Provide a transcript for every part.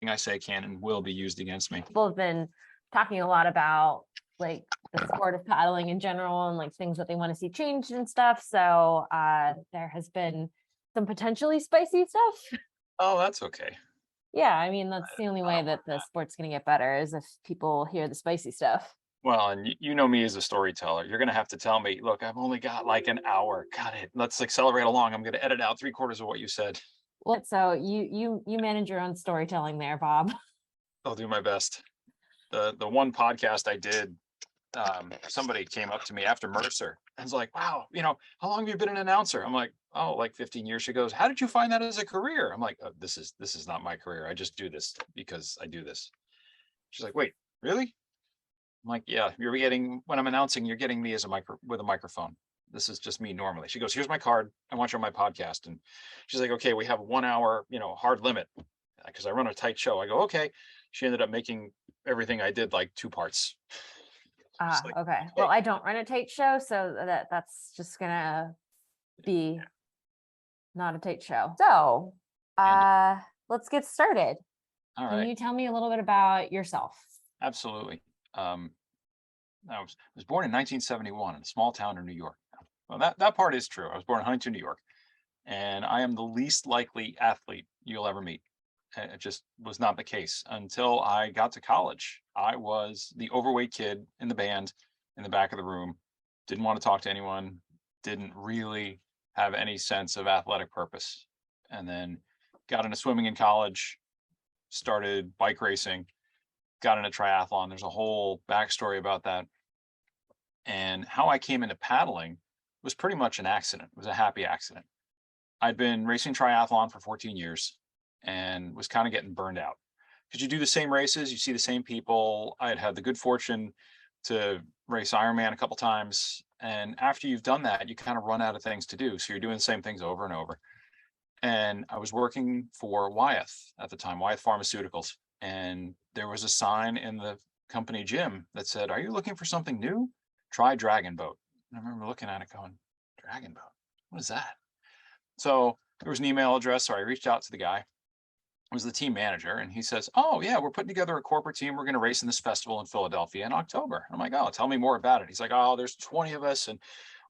I say can and will be used against me. People have been talking a lot about like the sport of paddling in general and like things that they want to see changed and stuff. So there has been some potentially spicy stuff. Oh, that's okay. Yeah, I mean, that's the only way that the sport's going to get better is if people hear the spicy stuff. Well, and you know me as a storyteller. You're going to have to tell me, look, I've only got like an hour. Got it. Let's accelerate along. I'm going to edit out 3/4 of what you said. Well, so you manage your own storytelling there, Bob. I'll do my best. The one podcast I did, somebody came up to me after Mercer and was like, wow, how long have you been an announcer? I'm like, oh, like 15 years. She goes, how did you find that as a career? I'm like, this is not my career. I just do this because I do this. She's like, wait, really? I'm like, yeah, when I'm announcing, you're getting me as with a microphone. This is just me normally. She goes, here's my card. I want you on my podcast. And she's like, okay, we have a 1 hour, hard limit because I run a tight show. I go, okay. She ended up making everything I did like 2 parts. Like, okay. Well, I don't run a tight show, so that's just gonna be not a tight show. So let's get started. All right. Can you tell me a little bit about yourself? Absolutely. I was born in 1971 in a small town in New York. Well, that part is true. I was born in Huntington, New York, and I am the least likely athlete you'll ever meet. It just was not the case until I got to college. I was the overweight kid in the band in the back of the room, didn't want to talk to anyone, didn't really have any sense of athletic purpose. And then got into swimming in college, started bike racing, got into triathlon. There's a whole backstory about that. And how I came into paddling was pretty much an accident. It was a happy accident. I'd been racing triathlon for 14 years and was kind of getting burned out because you do the same races, you see the same people. I had had the good fortune to race IronMan a couple times. And after you've done that, you kind of run out of things to do. So you're doing the same things over and over. And I was working for Wyeth at the time, Wyeth Pharmaceuticals. And there was a sign in the company gym that said, are you looking for something new? Try Dragon Boat. And I remember looking at it going, Dragon Boat? What is that? So there was an email address. So I reached out to the guy. Was the team manager, and he says, oh yeah, we're putting together a corporate team. We're going to race in this festival in Philadelphia in October. I'm like, oh, tell me more about it. He's like, oh, there's 20 of us and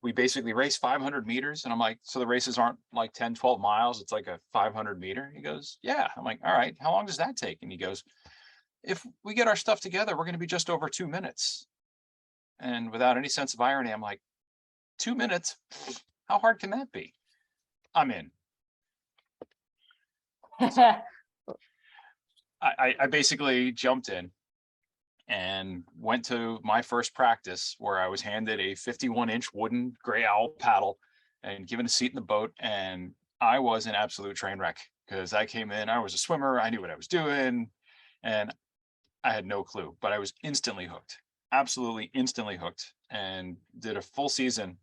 we basically race 500 meters. And I'm like, so the races aren't like 10, 12 miles. It's like a 500 meter. He goes, yeah. I'm like, all right, how long does that take? And he goes, if we get our stuff together, we're going to be just over 2 minutes. And without any sense of irony, I'm like, 2 minutes? How hard can that be? I'm in. I basically jumped in and went to my first practice where I was handed a 51-inch wooden gray owl paddle and given a seat in the boat. And I was an absolute train wreck because I came in, I was a swimmer, I knew what I was doing, and I had no clue, but I was instantly hooked, absolutely instantly hooked, and did a full season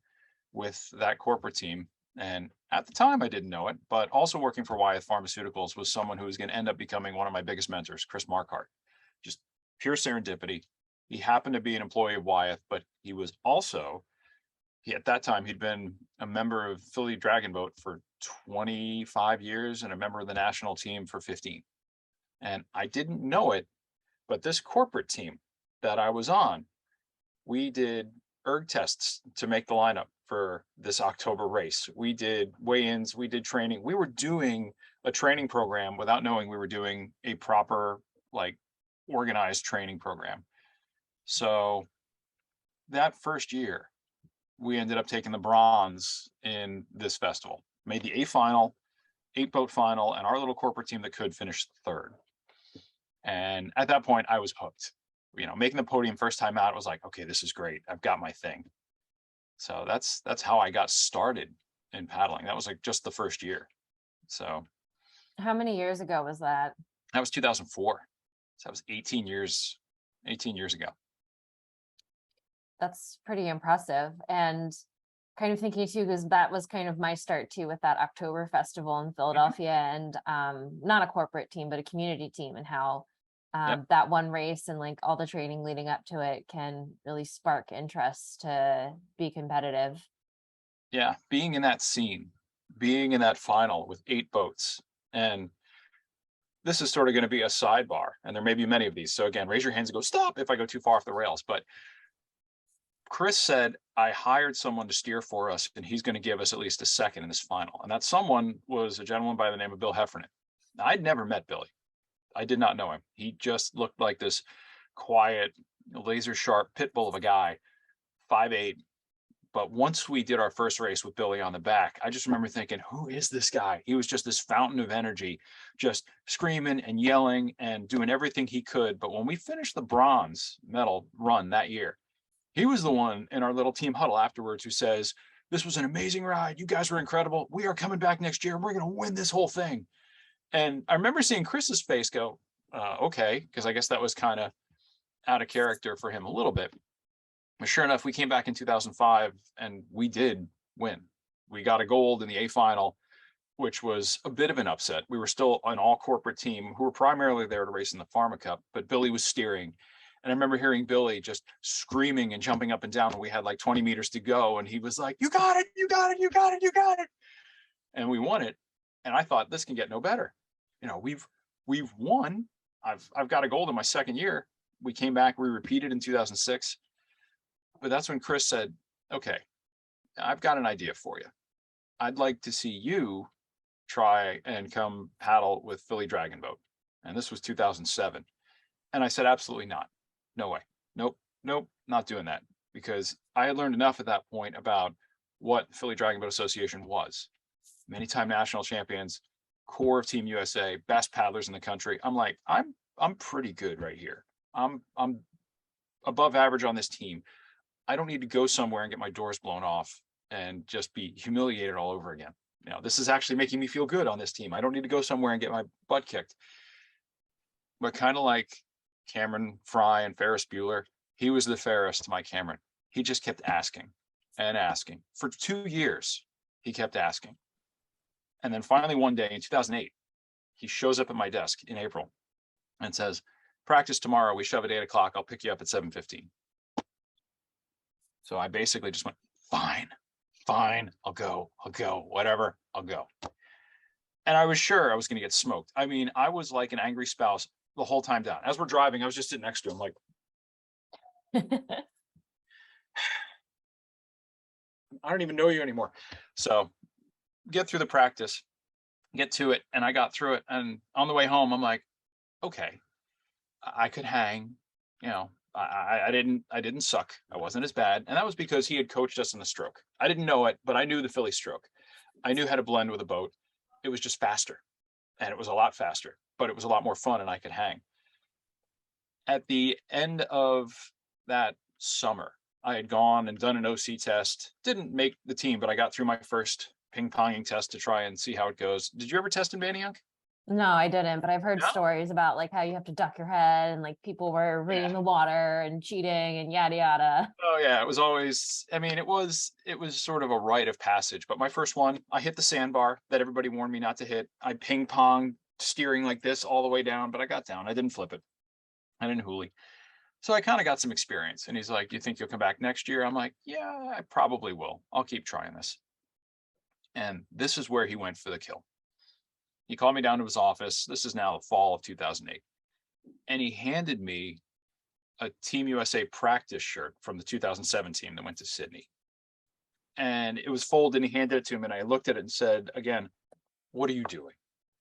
with that corporate team. And at the time, I didn't know it, but also working for Wyeth Pharmaceuticals was someone who was going to end up becoming one of my biggest mentors, Chris Marquardt. Just pure serendipity. He happened to be an employee of Wyeth, but he was also, at that time, he'd been a member of Philly Dragon Boat for 25 years and a member of the national team for 15. And I didn't know it, but this corporate team that I was on, we did erg tests to make the lineup for this October race. We did weigh-ins, we did training. We were doing a training program without knowing we were doing a proper, like, organized training program. So that first year, we ended up taking the bronze in this festival, made the A final, 8-boat final, and our little corporate team that could finish third. And at that point, I was hooked. Making the podium first time out, was like, okay, this is great. I've got my thing. So that's how I got started in paddling. That was like just the first year. So how many years ago was that? That was 2004. So that was 18 years ago. That's pretty impressive. And kind of thinking too, because that was kind of my start too with that October festival in Philadelphia, and not a corporate team, but a community team, and how that one race and like all the training leading up to it can really spark interest to be competitive. Yeah, being in that scene, being in that final with 8 boats, and this is sort of going to be a sidebar, and there may be many of these. So again, raise your hands and go stop if I go too far off the rails. But Chris said, I hired someone to steer for us, and he's going to give us at least a second in this final. And that someone was a gentleman by the name of Bill Heffernan. Now, I'd never met Billy. I did not know him. He just looked like this quiet, laser sharp pit bull of a guy, 5'8". But once we did our first race with Billy on the back, I just remember thinking, who is this guy? He was just this fountain of energy, just screaming and yelling and doing everything he could. But when we finished the bronze medal run that year, he was the one in our little team huddle afterwards who says, this was an amazing ride. You guys were incredible. We are coming back next year and we're going to win this whole thing. And I remember seeing Chris's face go, okay, because I guess that was kind of out of character for him a little bit. But sure enough, we came back in 2005 and we did win. We got a gold in the A final, which was a bit of an upset. We were still an all corporate team who were primarily there to race in the Pharma Cup, but Billy was steering. And I remember hearing Billy just screaming and jumping up and down. And we had like 20 meters to go. And he was like, you got it, you got it, you got it, you got it. And we won it. And I thought, this can get no better. You know, we've won. I've got a gold in my second year. We came back, we repeated in 2006. But that's when Chris said, okay, I've got an idea for you. I'd like to see you try and come paddle with Philly Dragon Boat. And this was 2007. And I said, absolutely not. No way. Nope. Nope. Not doing that. Because I had learned enough at that point about what Philly Dragon Boat Association was. Many-time national champions, core of Team USA, best paddlers in the country. I'm like, I'm pretty good right here. I'm above average on this team. I don't need to go somewhere and get my doors blown off and just be humiliated all over again. You know, this is actually making me feel good on this team. I don't need to go somewhere and get my butt kicked. But kind of like Cameron Fry and Ferris Bueller, he was the Ferris to my Cameron. He just kept asking and asking. For 2 years, he kept asking. And then finally one day in 2008, he shows up at my desk in April and says, practice tomorrow. We shove at 8 o'clock. I'll pick you up at 7:15. So I basically just went, fine, I'll go, whatever, I'll go. And I was sure I was going to get smoked. I mean, I was like an angry spouse the whole time down. As we're driving, I was just sitting next to him like, I don't even know you anymore. So get through the practice, get to it. And I got through it. And on the way home, I'm like, okay, I could hang, you know, I didn't suck. I wasn't as bad. And that was because he had coached us in the stroke. I didn't know it, but I knew the Philly stroke. I knew how to blend with a boat. It was just faster. And it was a lot faster, but it was a lot more fun and I could hang. At the end of that summer, I had gone and done an OC test. Didn't make the team, but I got through my first ping ponging test to try and see how it goes. Did you ever test in Manayunk? No, I didn't, but I've heard No? stories about like how you have to duck your head and like people were reading the water and cheating and yada yada. Oh yeah, it was always, I mean, it was sort of a rite of passage. But my first one, I hit the sandbar that everybody warned me not to hit. I ping ponged steering like this all the way down, but I got down. I didn't flip it. I didn't hoolie. So I kind of got some experience. And he's like, do you think you'll come back next year? I'm like, yeah, I probably will. I'll keep trying this. And this is where he went for the kill. He called me down to his office. This is now the fall of 2008. And he handed me a Team USA practice shirt from the 2007 team that went to Sydney. And it was folded and he handed it to him. And I looked at it and said, again, what are you doing?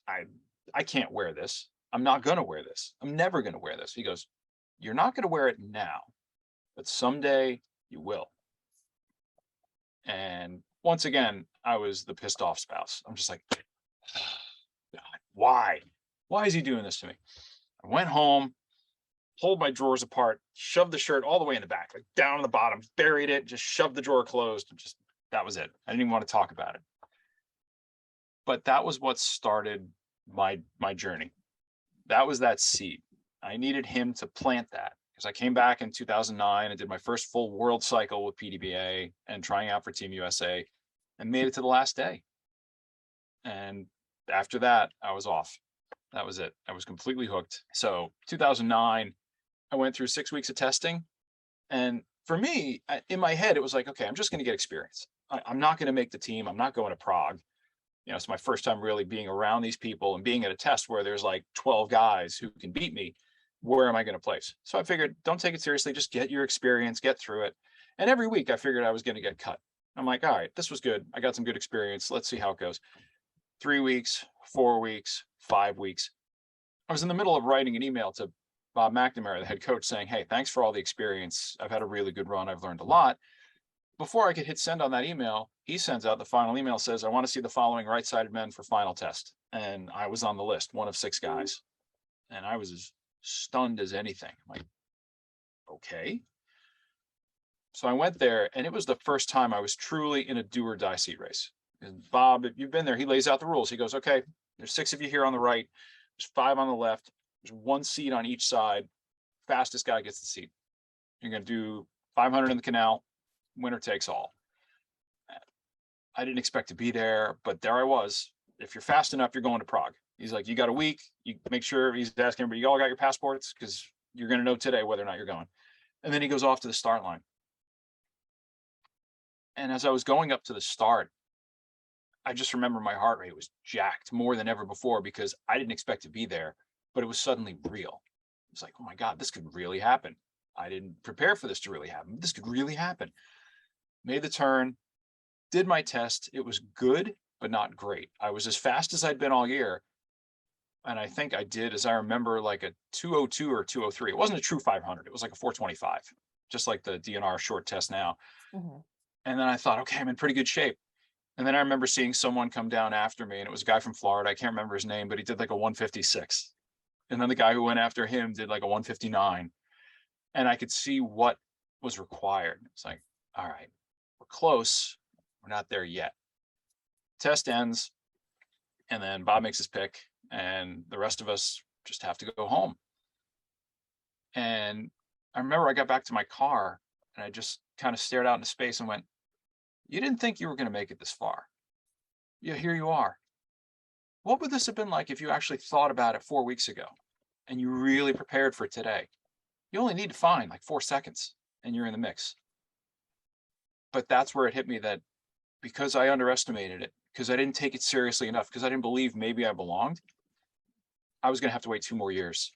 I can't wear this. I'm not going to wear this. I'm never going to wear this. He goes, you're not going to wear it now, but someday you will. And once again, I was the pissed off spouse. I'm just like, God, why? Why is he doing this to me? I went home, pulled my drawers apart, shoved the shirt all the way in the back, like down on the bottom, buried it, just shoved the drawer closed, and just that was it. I didn't even want to talk about it. But that was what started my journey. That was that seed. I needed him to plant that because I came back in 2009 and did my first full world cycle with PDBA and trying out for Team USA and made it to the last day. And after that, I was off. That was it. I was completely hooked. So 2009, I went through 6 weeks of testing. And for me, in my head, it was like, okay, I'm just going to get experience. I'm not going to make the team. I'm not going to Prague. You know, it's my first time really being around these people and being at a test where there's like 12 guys who can beat me. Where am I going to place? So I figured, don't take it seriously. Just get your experience, get through it. And every week I figured I was going to get cut. I'm like, all right, this was good. I got some good experience. Let's see how it goes. 3 weeks, 4 weeks, 5 weeks. I was in the middle of writing an email to Bob McNamara, the head coach, saying, hey, thanks for all the experience. I've had a really good run. I've learned a lot. Before I could hit send on that email, he sends out the final email, says, I want to see the following right-sided men for final test. And I was on the list, one of 6 guys. And I was as stunned as anything. I'm like, okay. So I went there, and it was the first time I was truly in a do or die seat race. And Bob, if you've been there, he lays out the rules. He goes, okay, there's 6 of you here on the right. There's 5 on the left. There's 1 seat on each side. Fastest guy gets the seat. You're going to do 500 in the canal. Winner takes all. I didn't expect to be there, but there I was. If you're fast enough, you're going to Prague. He's like, you got a week. You make sure, he's asking everybody, you all got your passports? Because you're going to know today whether or not you're going. And then he goes off to the start line. And as I was going up to the start, I just remember my heart rate was jacked more than ever before because I didn't expect to be there, but it was suddenly real. It's like, oh my God, this could really happen. I didn't prepare for this to really happen. This could really happen. Made the turn, did my test. It was good, but not great. I was as fast as I'd been all year. And I think I did, as I remember, like a 202 or 203. It wasn't a true 500. It was like a 425, just like the DNR short test now. Mm-hmm. And then I thought, okay, I'm in pretty good shape. And then I remember seeing someone come down after me, and it was a guy from Florida. I can't remember his name, but he did like a 156. And then the guy who went after him did like a 159. And I could see what was required. It's like, all right, we're close. We're not there yet. Test ends. And then Bob makes his pick, and the rest of us just have to go home. And I remember I got back to my car, and I just kind of stared out into space and went, you didn't think you were going to make it this far. Yeah, here you are. What would this have been like if you actually thought about it 4 weeks ago and you really prepared for today? You only need to find like 4 seconds and you're in the mix. But that's where it hit me that because I underestimated it, because I didn't take it seriously enough, because I didn't believe maybe I belonged, I was going to have to wait 2 more years.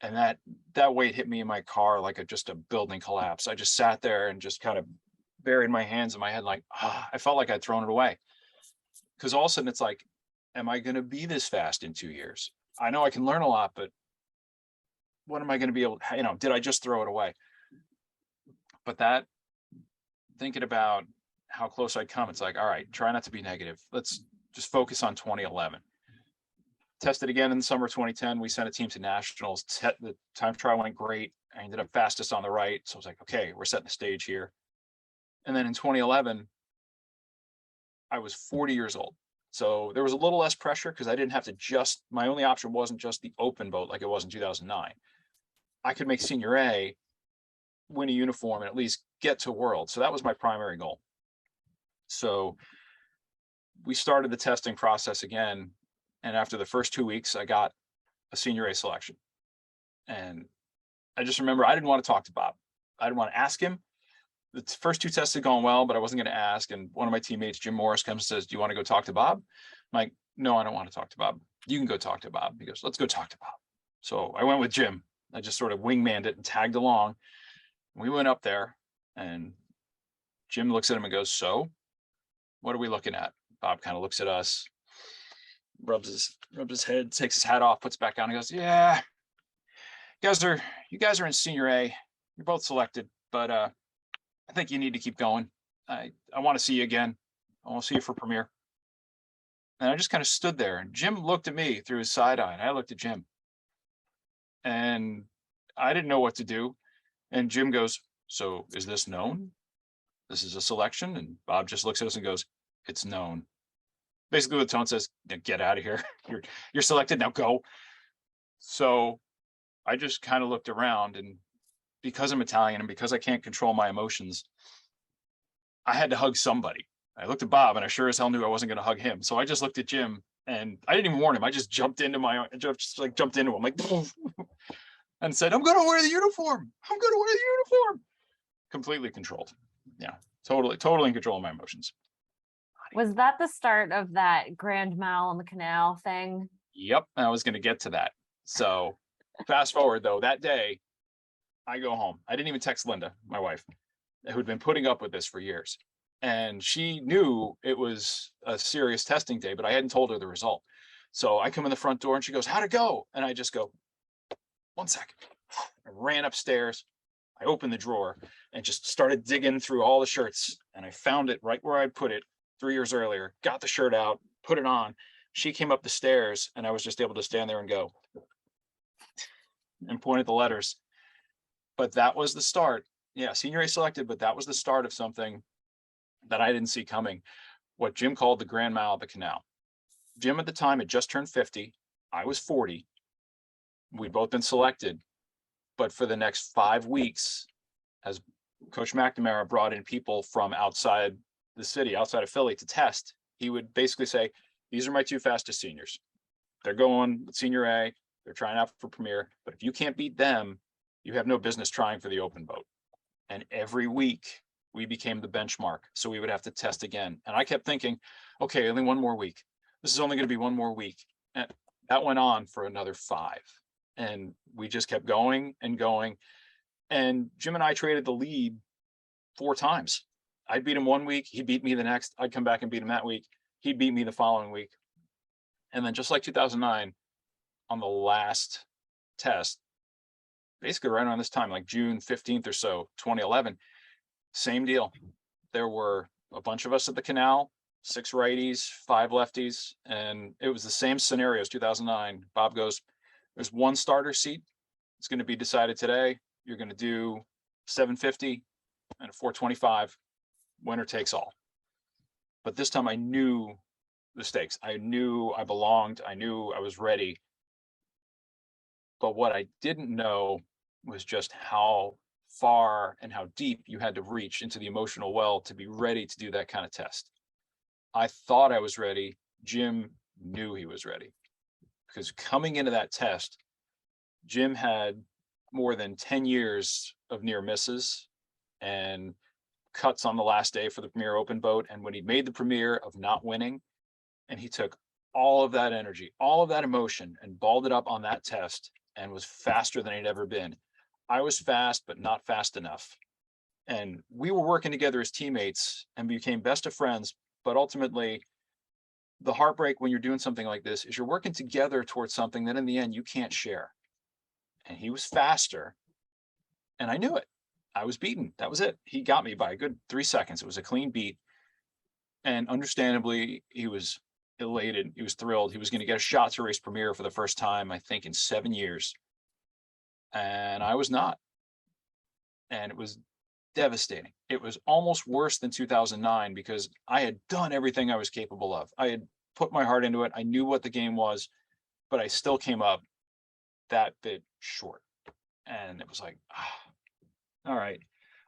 And that weight hit me in my car like just a building collapse. I just sat there and just kind of buried my hands in my head, like, I felt like I'd thrown it away. Because all of a sudden it's like, am I going to be this fast in 2 years? I know I can learn a lot, but what am I going to be able to, did I just throw it away? But that, thinking about how close I'd come, it's like, all right, try not to be negative. Let's just focus on 2011. Tested again in the summer of 2010. We sent a team to nationals. The time trial went great. I ended up fastest on the right. So I was like, okay, we're setting the stage here. And then in 2011, I was 40 years old. So there was a little less pressure because I didn't have to my only option wasn't just the open boat like it was in 2009. I could make senior A, win a uniform, and at least get to world. So that was my primary goal. So we started the testing process again. And after the first 2 weeks, I got a senior A selection. And I just remember I didn't want to talk to Bob. I didn't want to ask him. The first 2 tests had gone well, but I wasn't going to ask. And one of my teammates, Jim Morris, comes and says, do you want to go talk to Bob? I'm like, no, I don't want to talk to Bob. You can go talk to Bob. He goes, let's go talk to Bob. So I went with Jim. I just sort of wingmanned it and tagged along. We went up there, and Jim looks at him and goes, so what are we looking at? Bob kind of looks at us, rubs his head, takes his hat off, puts it back on, and goes, yeah, you guys are in senior A. You're both selected, but I think you need to keep going. I want to see you again. I want to see you for premiere. And I just kind of stood there, and Jim looked at me through his side eye, and I looked at Jim. And I didn't know what to do. And Jim goes, so is this known? This is a selection? And Bob just looks at us and goes, it's known. Basically the tone says, get out of here. You're selected, now go. So I just kind of looked around, and because I'm Italian and because I can't control my emotions, I had to hug somebody. I looked at Bob, and I sure as hell knew I wasn't going to hug him. So I just looked at Jim, and I didn't even warn him. I just jumped into him, like, and said, I'm going to wear the uniform. I'm going to wear the uniform. Completely controlled. Yeah, totally in control of my emotions. Was that the start of that Grand Mile on the Canal thing? Yep, I was going to get to that. So fast forward though, that day I go home. I didn't even text Linda, my wife, who'd been putting up with this for years. And she knew it was a serious testing day, but I hadn't told her the result. So I come in the front door and she goes, "How'd it go?" And I just go, "1 second." I ran upstairs. I opened the drawer and just started digging through all the shirts. And I found it right where I put it 3 years earlier, got the shirt out, put it on. She came up the stairs and I was just able to stand there and go and point at the letters. But that was the start. Yeah, senior A selected, but that was the start of something that I didn't see coming. What Jim called the Grand Mile of the Canal. Jim at the time had just turned 50. I was 40. We'd both been selected. But for the next 5 weeks, as Coach McNamara brought in people from outside the city, outside of Philly to test, he would basically say, "These are my 2 fastest seniors. They're going senior A. They're trying out for premier. But if you can't beat them, you have no business trying for the open boat." And every week we became the benchmark. So we would have to test again. And I kept thinking, okay, only 1 more week. This is only going to be 1 more week. And that went on for another 5. And we just kept going and going. And Jim and I traded the lead 4 times. I'd beat him 1 week. He beat me the next. I'd come back and beat him that week. He'd beat me the following week. And then just like 2009, on the last test, basically right around this time, like June 15th or so, 2011, same deal. There were a bunch of us at the canal, 6 righties, 5 lefties, and it was the same scenario as 2009. Bob goes, "There's 1 starter seat. It's going to be decided today. You're going to do 750 and a 425. Winner takes all." But this time I knew the stakes. I knew I belonged. I knew I was ready. But what I didn't know was just how far and how deep you had to reach into the emotional well to be ready to do that kind of test. I thought I was ready. Jim knew he was ready, because coming into that test, Jim had more than 10 years of near misses and cuts on the last day for the Premier Open boat. And when he made the Premier of not winning, and he took all of that energy, all of that emotion, and balled it up on that test and was faster than he'd ever been. I was fast, but not fast enough. And we were working together as teammates and became best of friends. But ultimately, the heartbreak when you're doing something like this is you're working together towards something that in the end you can't share. And he was faster. And I knew it. I was beaten. That was it. He got me by a good 3 seconds. It was a clean beat. And understandably, he was elated. He was thrilled. He was going to get a shot to race Premier for the first time, I think, in 7 years. And I was not. And it was devastating. It was almost worse than 2009 because I had done everything I was capable of. I had put my heart into it. I knew what the game was, but I still came up that bit short. And it was like, all right.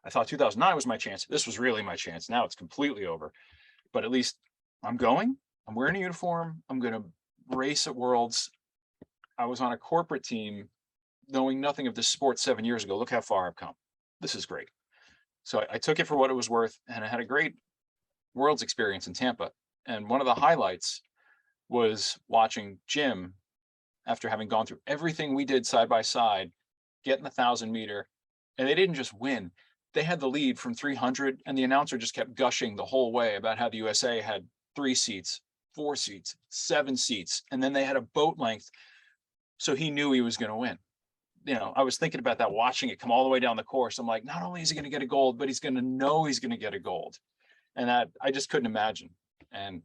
I thought 2009 was my chance. This was really my chance. Now it's completely over. But at least I'm going. I'm wearing a uniform. I'm going to race at Worlds. I was on a corporate team knowing nothing of this sport 7 years ago. Look how far I've come. This is great. So I took it for what it was worth, and I had a great Worlds experience in Tampa. And one of the highlights was watching Jim, after having gone through everything we did side by side, get in the 1,000-meter, and they didn't just win. They had the lead from 300, and the announcer just kept gushing the whole way about how the USA had 3 seats, 4 seats, 7 seats, and then they had a boat length. So he knew he was going to win. I was thinking about that, watching it come all the way down the course. I'm like, not only is he going to get a gold, but he's going to know he's going to get a gold. And that I just couldn't imagine. And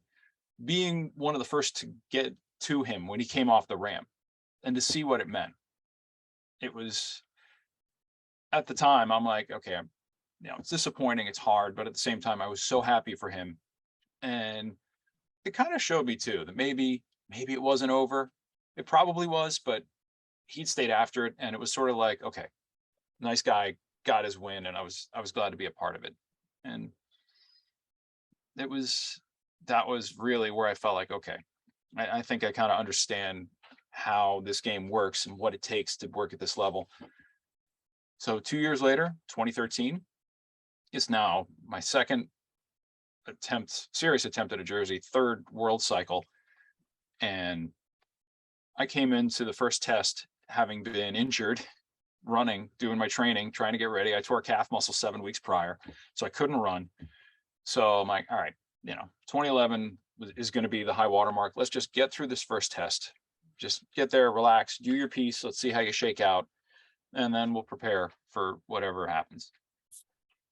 being one of the first to get to him when he came off the ramp and to see what it meant, it was, at the time, I'm like, okay, it's disappointing. It's hard. But at the same time, I was so happy for him. And it kind of showed me too, that maybe it wasn't over. It probably was, but he'd stayed after it, and it was sort of like, okay, nice guy got his win, and I was glad to be a part of it. And that was really where I felt like, okay, I think I kind of understand how this game works and what it takes to work at this level. So 2 years later, 2013, is now my second serious attempt at a jersey, third world cycle. And I came into the first test having been injured, running, doing my training, trying to get ready. I tore a calf muscle 7 weeks prior, so I couldn't run. So I'm like, all right, 2011 is going to be the high water mark. Let's just get through this first test. Just get there, relax, do your piece. Let's see how you shake out. And then we'll prepare for whatever happens.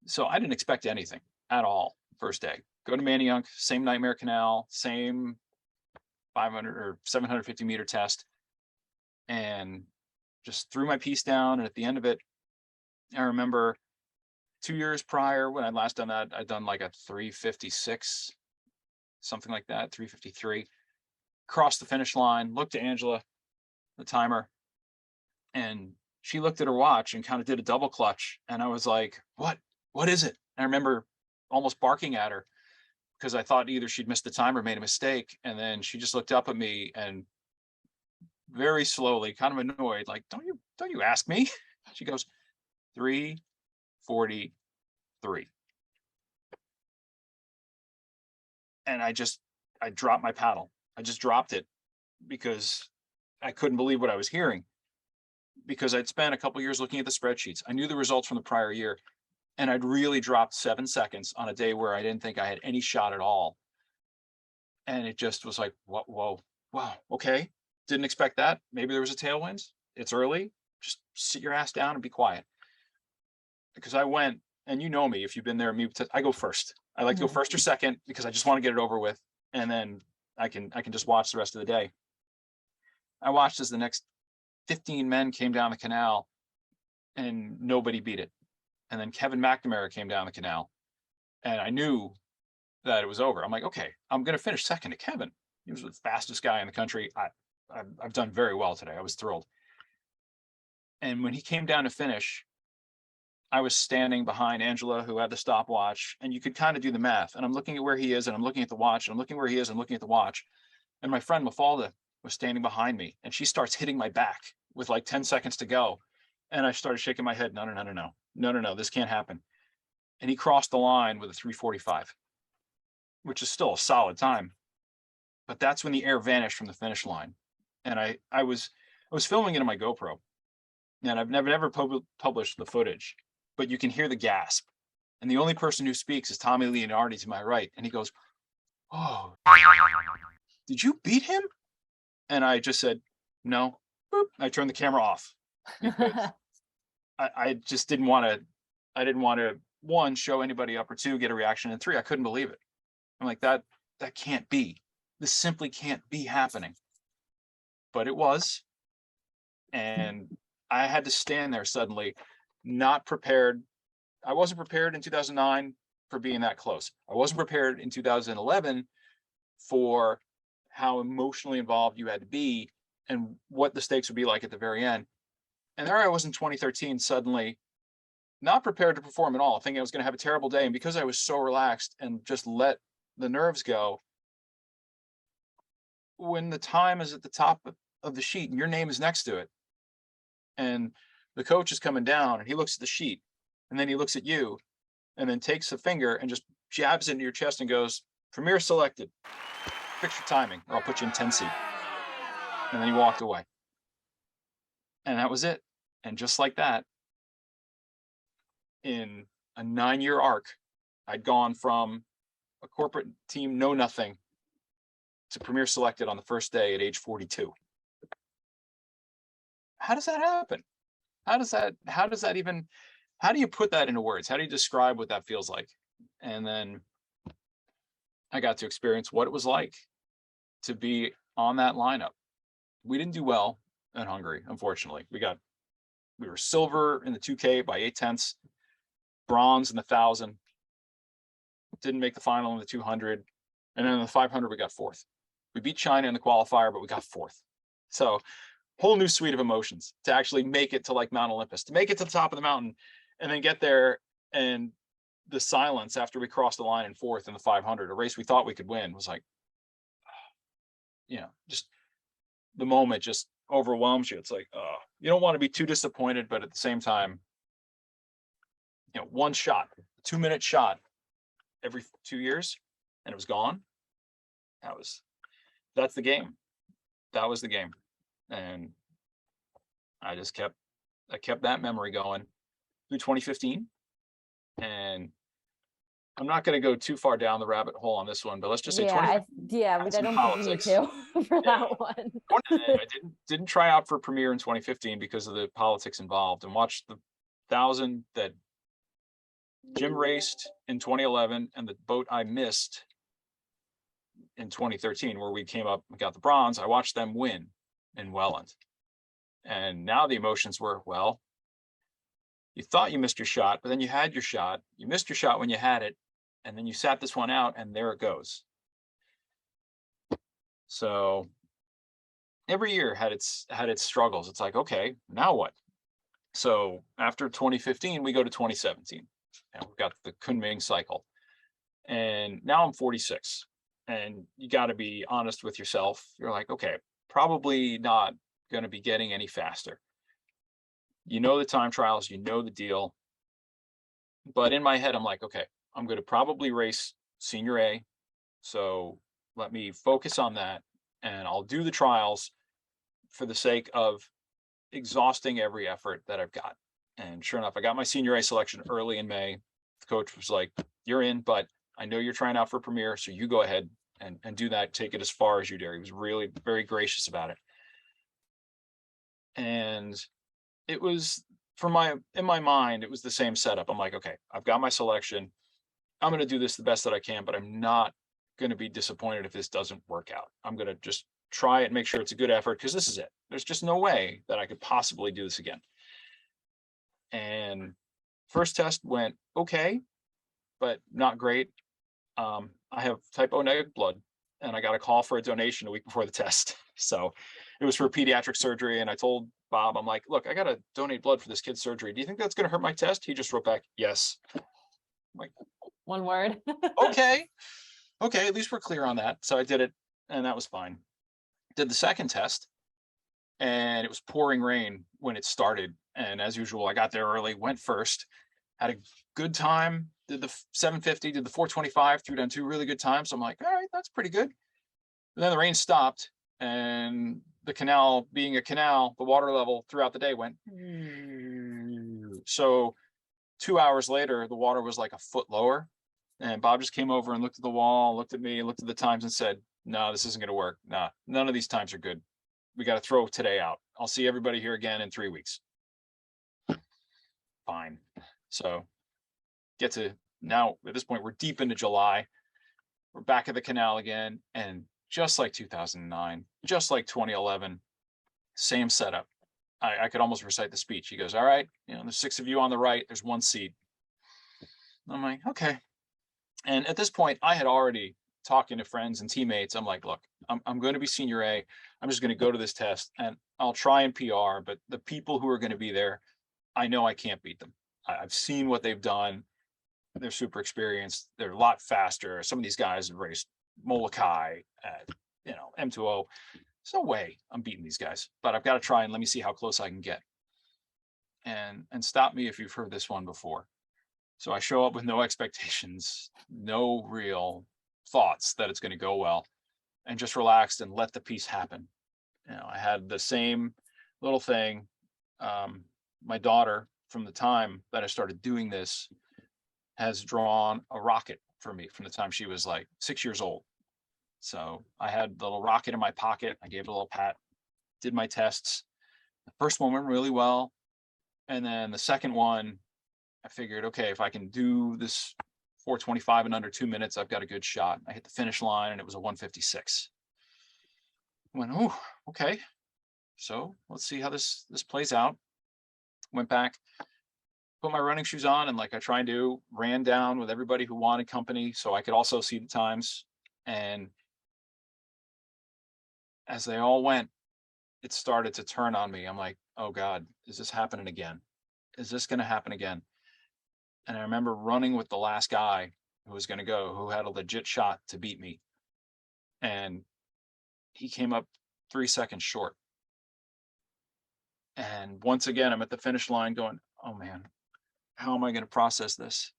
So I didn't expect anything at all. First day, go to Manayunk, same nightmare canal, same 500 or 750 meter test, and just threw my piece down. And at the end of it, I remember 2 years prior when I'd last done that, I'd done like a 356, something like that, 353. Crossed the finish line, looked to Angela, the timer, and she looked at her watch and kind of did a double clutch. And I was like, what is it? And I remember almost barking at her because I thought either she'd missed the time or made a mistake. And then she just looked up at me and very slowly, kind of annoyed, like, don't you ask me? She goes, 3:43. And I dropped my paddle. I just dropped it because I couldn't believe what I was hearing, because I'd spent a couple years looking at the spreadsheets. I knew the results from the prior year, and I'd really dropped 7 seconds on a day where I didn't think I had any shot at all. And it just was like, whoa, wow, okay. Didn't expect that. Maybe there was a tailwind. It's early. Just sit your ass down and be quiet. Because I went, and you know me, if you've been there, I go first. I like to go first or second because I just want to get it over with. And then I can just watch the rest of the day. I watched as the next 15 men came down the canal and nobody beat it. And then Kevin McNamara came down the canal and I knew that it was over. I'm like, okay, I'm going to finish second to Kevin. He was the fastest guy in the country. I've done very well today. I was thrilled. And when he came down to finish, I was standing behind Angela, who had the stopwatch, and you could kind of do the math. And I'm looking at where he is, and I'm looking at the watch, and I'm looking where he is, and I'm looking at the watch. And my friend Mafalda was standing behind me, and she starts hitting my back with like 10 seconds to go. And I started shaking my head. No, this can't happen. And he crossed the line with a 3:45, which is still a solid time. But that's when the air vanished from the finish line. And I was filming it on my GoPro, and I've never published the footage, but you can hear the gasp. And the only person who speaks is Tommy Leonardi to my right. And he goes, "Oh, did you beat him?" And I just said, "No." Boop. I turned the camera off because I just didn't want to, one, show anybody up, or two, get a reaction, and three, I couldn't believe it. I'm like, that can't be. This simply can't be happening. But it was. And I had to stand there suddenly, not prepared. I wasn't prepared in 2009 for being that close. I wasn't prepared in 2011 for how emotionally involved you had to be and what the stakes would be like at the very end. And there I was in 2013, suddenly not prepared to perform at all, thinking I was going to have a terrible day. And because I was so relaxed and just let the nerves go, when the time is at the top of the sheet and your name is next to it, and the coach is coming down and he looks at the sheet, and then he looks at you, and then takes a finger and just jabs into your chest and goes, "Premier selected. Fix your timing, or I'll put you in 10 seat." And then he walked away. And that was it. And just like that, in a 9-year arc, I'd gone from a corporate team, know nothing, to Premier selected on the first day at age 42. How does that happen? How do you put that into words? How do you describe what that feels like? And then I got to experience what it was like to be on that lineup. We didn't do well in Hungary, unfortunately. We were silver in the 2K by 8/10, bronze in the 1,000, didn't make the final in the 200, and then in the 500 we got fourth. We beat China in the qualifier, but we got fourth. So whole new suite of emotions to actually make it to like Mount Olympus, to make it to the top of the mountain, and then get there, and the silence after we crossed the line in fourth in the 500, a race we thought we could win, was like, just the moment just overwhelms you. It's like, you don't want to be too disappointed, but at the same time, one shot, a 2-minute shot every 2 years, and it was gone. That's the game. That was the game. And I kept that memory going through 2015. And I'm not going to go too far down the rabbit hole on this one, but let's just say Yeah, 2015 yeah, had I some don't think we need politics. to for Yeah. that one. I didn't try out for Premier in 2015 because of the politics involved, and watched the 1,000 that Jim raced in 2011 and the boat I missed in 2013, where we came up and got the bronze. I watched them win in Welland. And now the emotions were, well, you thought you missed your shot, but then you had your shot. You missed your shot when you had it, and then you sat this one out, and there it goes. So every year had its struggles. It's like, okay, now what? So after 2015, we go to 2017, and we've got the Kunming cycle. And now I'm 46, and you got to be honest with yourself. You're like, okay, probably not going to be getting any faster. You know the time trials, you know the deal. But in my head, I'm like, okay, I'm going to probably race Senior A. So let me focus on that, and I'll do the trials for the sake of exhausting every effort that I've got. And sure enough, I got my Senior A selection early in May. The coach was like, you're in, but I know you're trying out for Premier, so you go ahead and do that. Take it as far as you dare. He was really very gracious about it. And it was, in my mind, it was the same setup. I'm like, okay, I've got my selection. I'm going to do this the best that I can, but I'm not going to be disappointed if this doesn't work out. I'm going to just try it and make sure it's a good effort, because this is it. There's just no way that I could possibly do this again. And first test went okay, but not great. I have type O negative blood, and I got a call for a donation a week before the test. So it was for pediatric surgery. And I told Bob, I'm like, look, I got to donate blood for this kid's surgery. Do you think that's going to hurt my test? He just wrote back, yes. I'm like, One word. okay, at least we're clear on that. So I did it, and that was fine. Did the second test, and it was pouring rain when it started. And as usual, I got there early, went first, had a good time, did the 750, did the 425, threw down 2 really good times. So I'm like, all right, that's pretty good. And then the rain stopped, and the canal being a canal, the water level throughout the day went. So 2 hours later, the water was like a foot lower. And Bob just came over and looked at the wall, looked at me, looked at the times, and said, no, this isn't going to work. Nah, none of these times are good. We got to throw today out. I'll see everybody here again in 3 weeks. Fine. So get to now, at this point, we're deep into July. We're back at the canal again. And just like 2009, just like 2011, same setup. I could almost recite the speech. He goes, all right, there's 6 of you on the right. There's 1 seat. I'm like, okay. And at this point, I had already talking to friends and teammates. I'm like, look, I'm going to be Senior A. I'm just going to go to this test, and I'll try and PR, but the people who are going to be there, I know I can't beat them. I've seen what they've done. They're super experienced. They're a lot faster. Some of these guys have raced Molokai at, M2O. There's no way I'm beating these guys, but I've got to try and let me see how close I can get. And stop me if you've heard this one before. So I show up with no expectations, no real thoughts that it's going to go well, and just relaxed and let the piece happen. I had the same little thing. My daughter, from the time that I started doing this, has drawn a rocket for me from the time she was like 6 years old. So I had the little rocket in my pocket. I gave it a little pat, did my tests. The first one went really well. And then the second one, I figured, okay, if I can do this 425 in under 2 minutes, I've got a good shot. I hit the finish line, and it was a 156. I went, oh, okay. So let's see how this plays out. Went back, put my running shoes on, and like I try and do, ran down with everybody who wanted company so I could also see the times. And as they all went, it started to turn on me. I'm like, oh God, is this happening again? Is this going to happen again? And I remember running with the last guy who was going to go, who had a legit shot to beat me. And he came up 3 seconds short. And once again, I'm at the finish line going, oh man, how am I going to process this?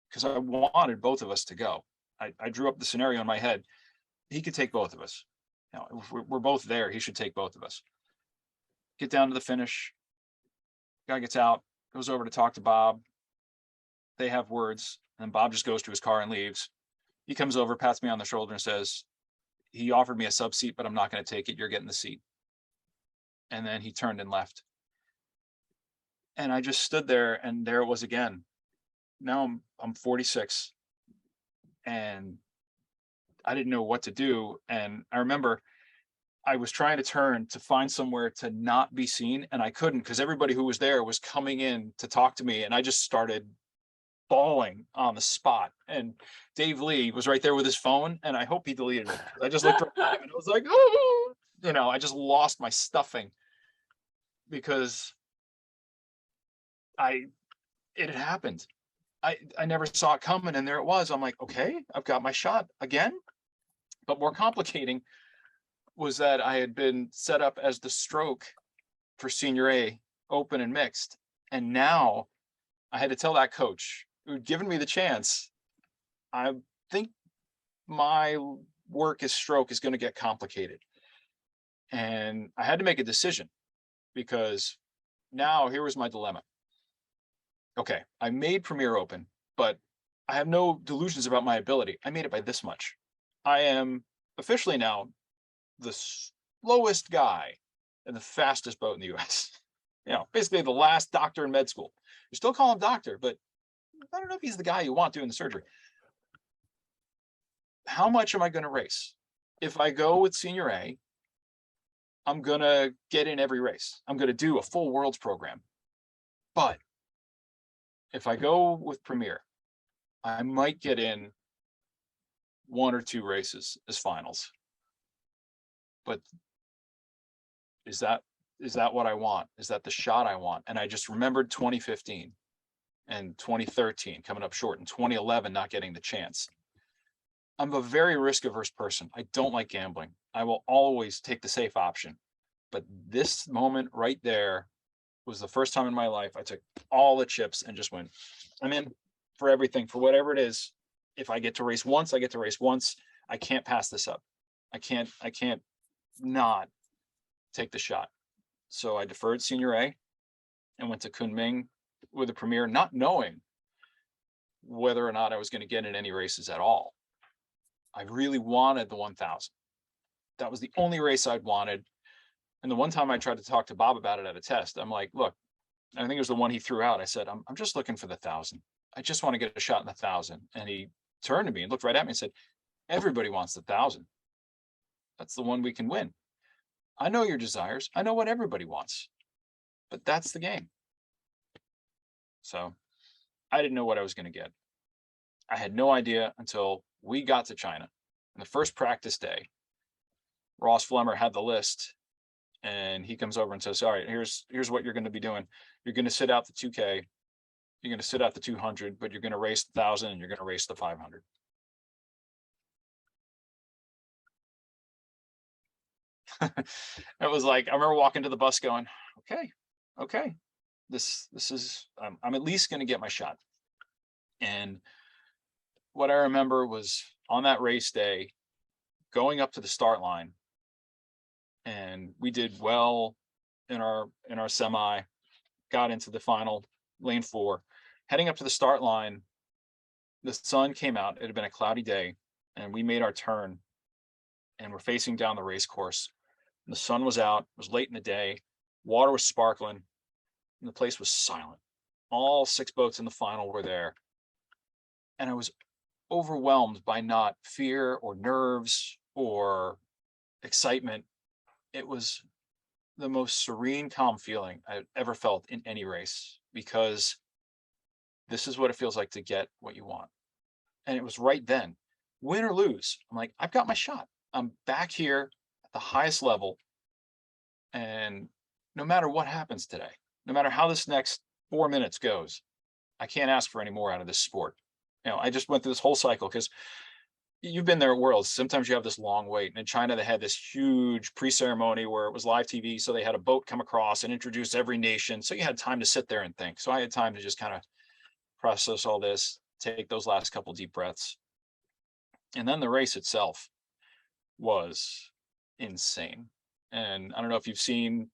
Because I wanted both of us to go. I drew up the scenario in my head. He could take both of us. You know, if we're both there, he should take both of us. Get down to the finish. Guy gets out, goes over to talk to Bob. They have words, and Bob just goes to his car and leaves. He comes over, pats me on the shoulder, and says, he offered me a sub seat, but I'm not going to take it. You're getting the seat. And then he turned and left. And I just stood there, and there it was again. Now I'm 46, and I didn't know what to do. And I remember I was trying to turn to find somewhere to not be seen, and I couldn't, because everybody who was there was coming in to talk to me, and I just started bawling on the spot. And Dave Lee was right there with his phone, and I hope he deleted it. I just looked right at him and I was like, oh, you know, I just lost my stuffing because it had happened. I never saw it coming, and there it was. I'm like, okay, I've got my shot again. But more complicating was that I had been set up as the stroke for Senior A, open and mixed. And now I had to tell that coach who'd given me the chance, I think my work as stroke is going to get complicated. And I had to make a decision, because now here was my dilemma. Okay, I made Premier Open, but I have no delusions about my ability. I made it by this much. I am officially now the slowest guy and the fastest boat in the US. You know, basically the last doctor in med school. You still call him doctor, but I don't know if he's the guy you want doing the surgery. How much am I going to race? If I go with Senior A, I'm going to get in every race. I'm going to do a full worlds program. But if I go with Premier, I might get in 1 or 2 races as finals. But is that what I want? Is that the shot I want? And I just remembered 2015 and 2013 coming up short, and 2011 not getting the chance. I'm a very risk-averse person. I don't like gambling. I will always take the safe option. But this moment right there was the first time in my life I took all the chips and just went, I'm in for everything, for whatever it is. If I get to race once, I get to race once. I can't pass this up. I can't not take the shot. So I deferred Senior A and went to Kunming with a Premier, not knowing whether or not I was going to get in any races at all. I really wanted the 1000. That was the only race I'd wanted. And the one time I tried to talk to Bob about it at a test, I'm like, look, I think it was the one he threw out. I said, I'm just looking for the 1000. I just want to get a shot in the 1000. And he turned to me and looked right at me and said, everybody wants the 1000. That's the one we can win. I know your desires. I know what everybody wants, but that's the game. So I didn't know what I was going to get. I had no idea until we got to China. And the first practice day, Ross Flemmer had the list, and he comes over and says, all right, here's what you're going to be doing. You're going to sit out the 2K. You're going to sit out the 200, but you're going to race the 1000 and you're going to race the 500. It was like, I remember walking to the bus going, okay, this is, I'm at least going to get my shot. And what I remember was on that race day, going up to the start line, and we did well in our semi, got into the final, lane 4, heading up to the start line. The sun came out. It had been a cloudy day, and we made our turn, and we're facing down the race course. And the sun was out. It was late in the day. Water was sparkling, and the place was silent. All 6 boats in the final were there, and I was overwhelmed by not fear or nerves or excitement. It was the most serene, calm feeling I've ever felt in any race, because this is what it feels like to get what you want. And it was right then, win or lose. I'm like, I've got my shot. I'm back here at the highest level. And no matter what happens today, no matter how this next 4 minutes goes, I can't ask for any more out of this sport. You know, I just went through this whole cycle, because you've been there at Worlds. Sometimes you have this long wait. And in China, they had this huge pre-ceremony where it was live TV. So they had a boat come across and introduce every nation. So you had time to sit there and think. So I had time to just kind of process all this, take those last couple deep breaths. And then the race itself was insane. And I don't know if you've seen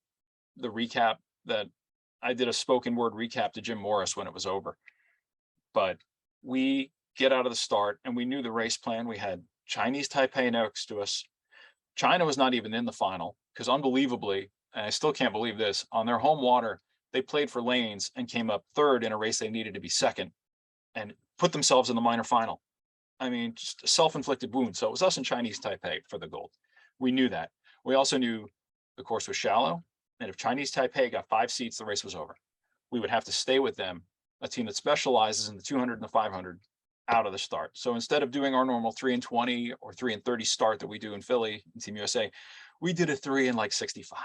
the recap that I did, a spoken word recap to Jim Morris when it was over. But we get out of the start and we knew the race plan. We had Chinese Taipei next to us. China was not even in the final because unbelievably, and I still can't believe this, on their home water, they played for lanes and came up third in a race they needed to be second and put themselves in the minor final. I mean, just a self-inflicted wound. So it was us and Chinese Taipei for the gold. We knew that. We also knew the course was shallow, and if Chinese Taipei got 5 seats, the race was over. We would have to stay with them, a team that specializes in the 200 and the 500, out of the start. So instead of doing our normal 3 and 20 or 3 and 30 start that we do in Philly in Team USA, we did a 3 and like 65.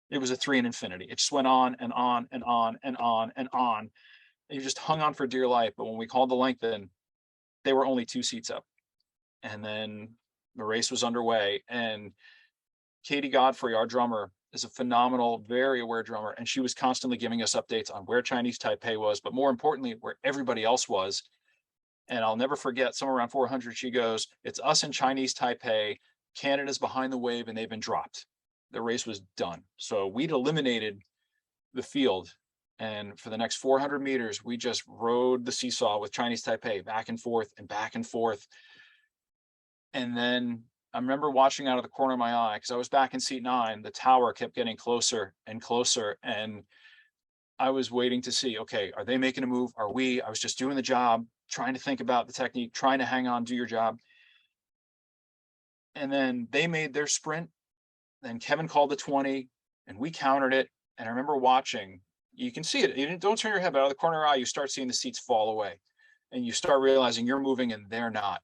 It was a 3 in infinity. It just went on and on and on and on and on. And you just hung on for dear life. But when we called the lengthen, they were only 2 seats up. And then the race was underway. And Katie Godfrey, our drummer, is a phenomenal, very aware drummer. And she was constantly giving us updates on where Chinese Taipei was, but more importantly, where everybody else was. And I'll never forget, somewhere around 400, she goes, "It's us and Chinese Taipei. Canada's behind the wave and they've been dropped." The race was done. So we'd eliminated the field. And for the next 400 meters, we just rode the seesaw with Chinese Taipei back and forth and back and forth. And then I remember watching out of the corner of my eye, because I was back in seat 9, the tower kept getting closer and closer. And I was waiting to see, okay, are they making a move? Are we? I was just doing the job, trying to think about the technique, trying to hang on, do your job. And then they made their sprint. Then Kevin called the 20 and we countered it. And I remember watching, you can see it. You don't turn your head, but out of the corner of your eye, you start seeing the seats fall away and you start realizing you're moving and they're not.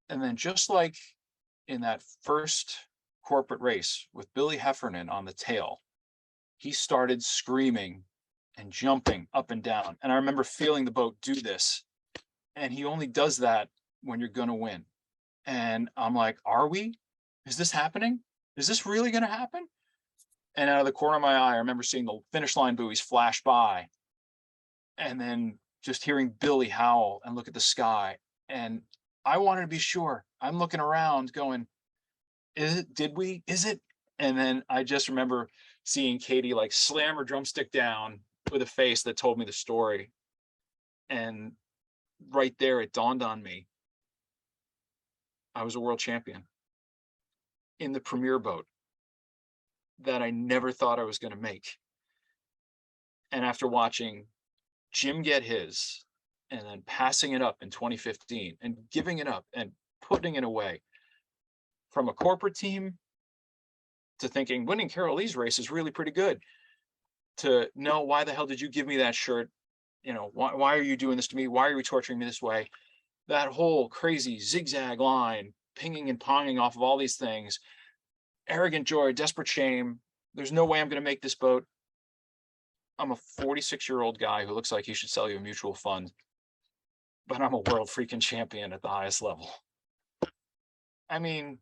And then just like in that first corporate race with Billy Heffernan on the tail, he started screaming and jumping up and down. And I remember feeling the boat do this. And he only does that when you're going to win. And I'm like, are we? Is this happening? Is this really going to happen? And out of the corner of my eye, I remember seeing the finish line buoys flash by and then just hearing Billy howl and look at the sky. And I wanted to be sure. I'm looking around going, is it, did we, is it? And then I just remember seeing Katie like slam her drumstick down with a face that told me the story. And right there, it dawned on me. I was a world champion in the premier boat that I never thought I was going to make. And after watching Jim get his and then passing it up in 2015 and giving it up and putting it away, from a corporate team to thinking winning Carol Lee's race is really pretty good, to no, why the hell did you give me that shirt? You know, why are you doing this to me? Why are you torturing me this way? That whole crazy zigzag line, pinging and ponging off of all these things, arrogant joy, desperate shame. There's no way I'm going to make this boat. I'm a 46-year-old guy who looks like he should sell you a mutual fund, but I'm a world freaking champion at the highest level. I mean,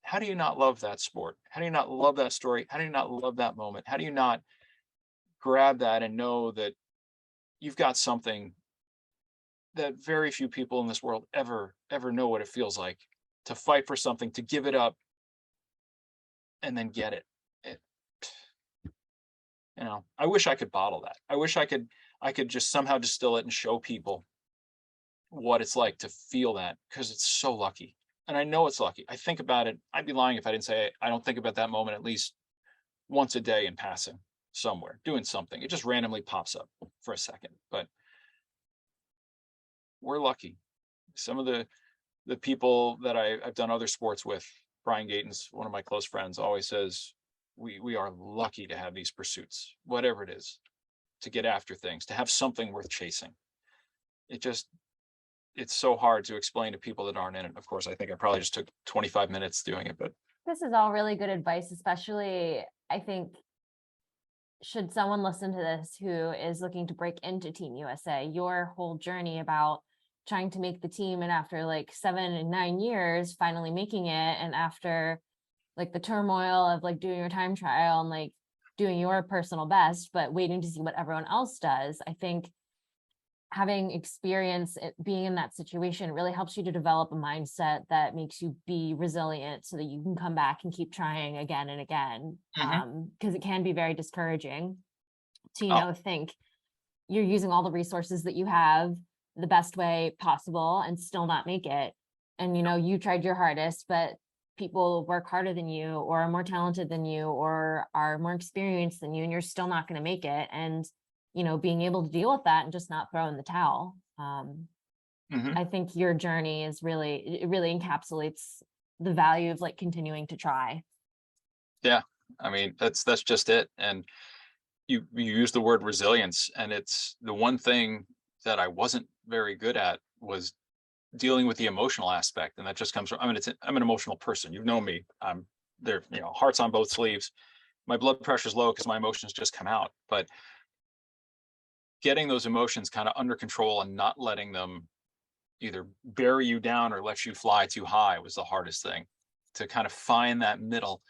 how do you not love that sport? How do you not love that story? How do you not love that moment? How do you not grab that and know that you've got something that very few people in this world ever know what it feels like to fight for something, to give it up and then get it. You know, I wish I could bottle that. I wish I could just somehow distill it and show people what it's like to feel that, because it's so lucky. And I know it's lucky. I think about it. I'd be lying if I didn't say I don't think about that moment at least once a day in passing somewhere, doing something. It just randomly pops up for a second. But we're lucky. Some of the people that I've done other sports with, Brian Gatons, one of my close friends, always says we are lucky to have these pursuits, whatever it is, to get after things, to have something worth chasing. It's so hard to explain to people that aren't in it. Of course, I think I probably just took 25 minutes doing it, but This is all really good advice, especially I think should someone listen to this who is looking to break into Team USA, your whole journey about trying to make the team and after like 7 and 9 years, finally making it. And after like the turmoil of like doing your time trial and like doing your personal best, but waiting to see what everyone else does. I think having experience being in that situation really helps you to develop a mindset that makes you be resilient so that you can come back and keep trying again and again. Mhm. Because it can be very discouraging to, Oh, think you're using all the resources that you have the best way possible and still not make it. And, you tried your hardest, but people work harder than you or are more talented than you or are more experienced than you, and you're still not going to make it. And, being able to deal with that and just not throw in the towel. mhm. I think your journey it really encapsulates the value of like continuing to try. Yeah. I mean, that's just it. And you use the word resilience, and it's the one thing that I wasn't very good at was dealing with the emotional aspect. And that just comes from, I mean, I'm an emotional person. You know me. I'm there, hearts on both sleeves. My blood pressure's low because my emotions just come out. But getting those emotions kind of under control and not letting them either bury you down or let you fly too high was the hardest thing. To kind of find that middle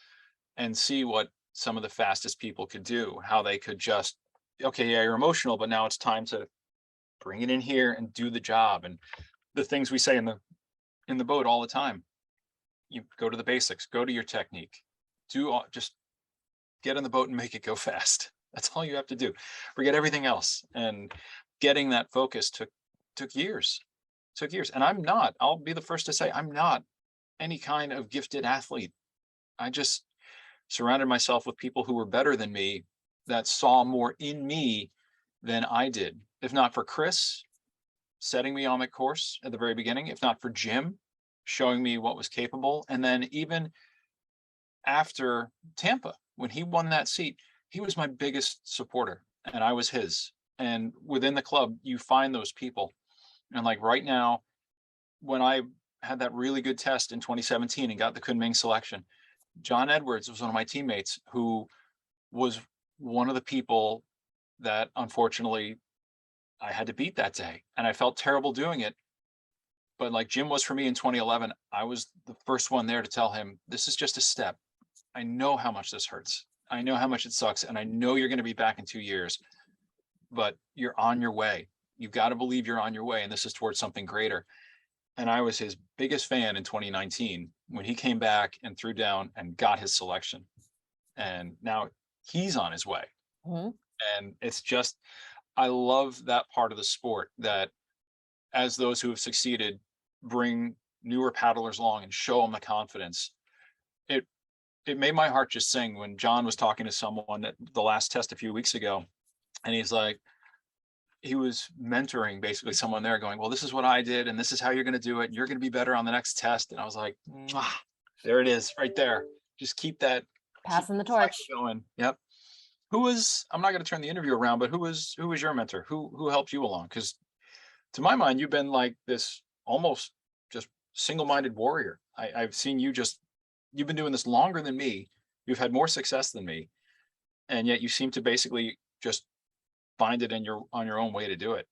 and see what some of the fastest people could do, how they could just, okay, yeah, you're emotional, but now it's time to bring it in here and do the job. And the things we say in the boat all the time, you go to the basics, go to your technique, just get in the boat and make it go fast. That's all you have to do. Forget everything else. And getting that focus took years. Took years. And I'll be the first to say, I'm not any kind of gifted athlete. I just surrounded myself with people who were better than me, that saw more in me than I did. If not for Chris setting me on the course at the very beginning, if not for Jim showing me what was capable, and then even after Tampa, when he won that seat, he was my biggest supporter and I was his. And within the club, you find those people. And like right now, when I had that really good test in 2017 and got the Kunming selection, John Edwards was one of my teammates who was one of the people that unfortunately I had to beat that day. And I felt terrible doing it. But like Jim was for me in 2011, I was the first one there to tell him, this is just a step. I know how much this hurts. I know how much it sucks. And I know you're going to be back in 2 years, but you're on your way. You've got to believe you're on your way. And this is towards something greater. And I was his biggest fan in 2019 when he came back and threw down and got his selection. And now he's on his way. Mhm. And it's just, I love that part of the sport that as those who have succeeded bring newer paddlers along and show them the confidence. It it made my heart just sing when John was talking to someone at the last test a few weeks ago, and he's like, he was mentoring basically someone there, going, "Well, this is what I did, and this is how you're going to do it. And you're going to be better on the next test." And I was like, "Mwah, there it is, right there. Just keep Passing the that cycle torch. going." Yep. Who was? I'm not going to turn the interview around, but who was your mentor? Who helped you along? Because to my mind, you've been like this almost just single-minded warrior. I've seen you just, you've been doing this longer than me. You've had more success than me, and yet you seem to basically just find it in your on your own way to do it.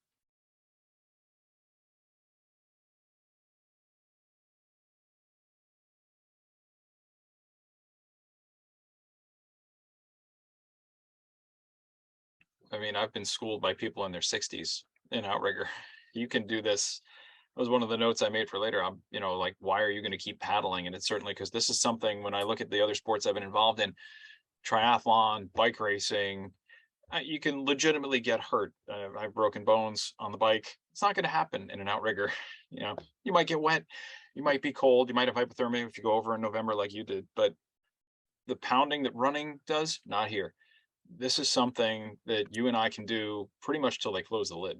I mean, I've been schooled by people in their 60s in outrigger. You can do this. That was one of the notes I made for later. I'm, like, why are you going to keep paddling? And it's certainly because this is something, when I look at the other sports I've been involved in, triathlon, bike racing, you can legitimately get hurt. I've broken bones on the bike. It's not going to happen in an outrigger. You might get wet, you might be cold, you might have hypothermia if you go over in November like you did. But the pounding that running does, not here. This is something that you and I can do pretty much till they close the lid.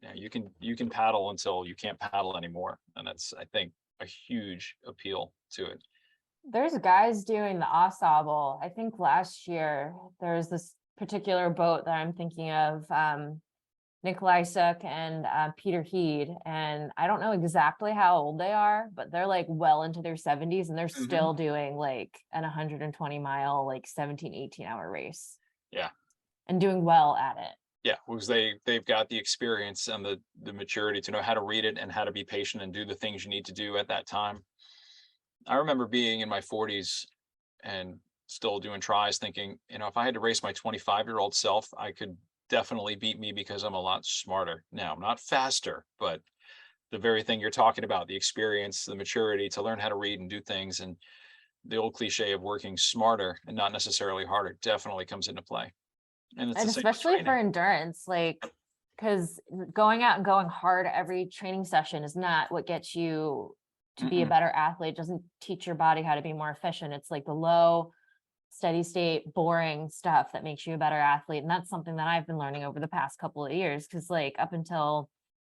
Yeah, you can paddle until you can't paddle anymore, and that's, I think, a huge appeal to it. There's guys doing the ensemble. I think last year there's this particular boat that I'm thinking of, Nikolai Suk and Peter Heed. And I don't know exactly how old they are, but they're like well into their 70s and they're Hmm. still doing like an 120-mile, like 17, 18-hour race Yeah, and doing well at it. yeah, because they've got the experience and the maturity to know how to read it and how to be patient and do the things you need to do at that time. I remember being in my 40s and still doing tries, thinking, if I had to race my 25-year-old self, I could definitely beat me because I'm a lot smarter now. I'm not faster, but the very thing you're talking about, the experience, the maturity to learn how to read and do things, and the old cliche of working smarter and not necessarily harder definitely comes into play. And it's the And same with especially for training. endurance, like, because going out and going hard every training session is not what gets you to be a Mm-mm. better athlete. Doesn't teach your body how to be more efficient. It's like the low, steady state, boring stuff that makes you a better athlete. And that's something that I've been learning over the past couple of years. Cause like up until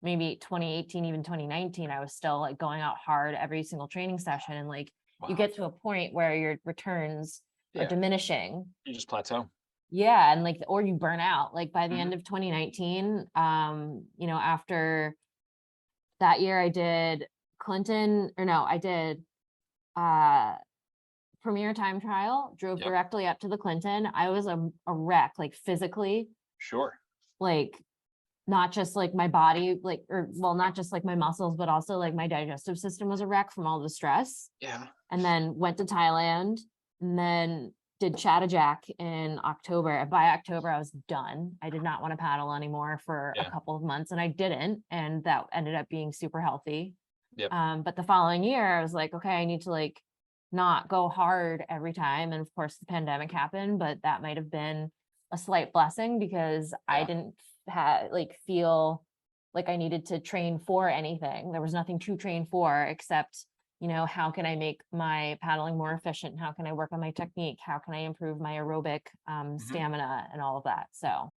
maybe 2018, even 2019, I was still like going out hard every single training session. And like you Wow. get to a point where your returns are Yeah. diminishing. You just plateau. Yeah, and like, or you burn out. Like by the Hmm. end of 2019, after that year I did Clinton, or no, I did uh Premier time trial, drove Yep. directly up to the Clinton. I was a wreck, like physically, Sure. like not just like my body, like, or well, not just like my muscles, but also like my digestive system was a wreck from all the stress. Yeah. And then went to Thailand, and then did Chattajack in October. And by October, I was done. I did not want to paddle anymore for a Yeah. couple of months, and I didn't. And that ended up being super healthy. Yep. But the following year, I was like, okay, I need to like not go hard every time. And of course, the pandemic happened, but that might have been a slight blessing because I Yeah. didn't have like feel like I needed to train for anything. There was nothing to train for except, how can I make my paddling more efficient? How can I work on my technique? How can I improve my aerobic Hmm. stamina and all of that? So,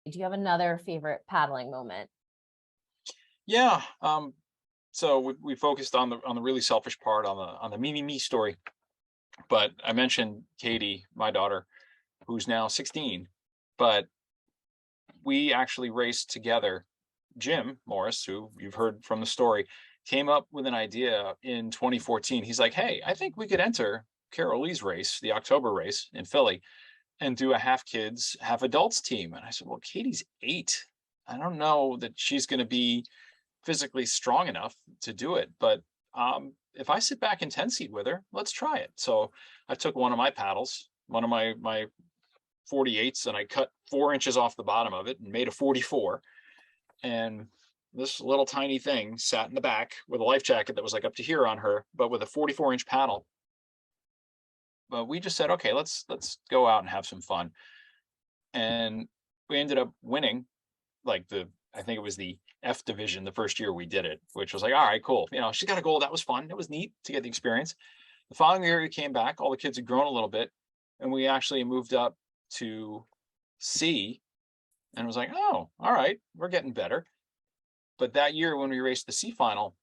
do you have another favorite paddling moment? Yeah. So we focused on the really selfish part, on the me story. But I mentioned Katie, my daughter, who's now 16, but we actually raced together. Jim Morris, who you've heard from the story, came up with an idea in 2014. He's like, hey, I think we could enter Carol Lee's race, the October race in Philly, and do a half kids, half adults team. And I said, well, Katie's 8. I don't know that she's going to be physically strong enough to do it, but if I sit back in 10 seat with her, let's try it. So I took one of my paddles, one of my 48s, and I cut 4 inches off the bottom of it and made a 44. And this little tiny thing sat in the back with a life jacket that was like up to here on her, but with a 44-inch paddle. But we just said, okay, let's go out and have some fun. And we ended up winning, like, I think it was the F division the first year we did it, which was like, all right, cool. She got a goal. That was fun. It was neat to get the experience. The following year we came back, all the kids had grown a little bit, and we actually moved up to C, and it was like, oh, all right, we're getting better. But that year when we raced the C final,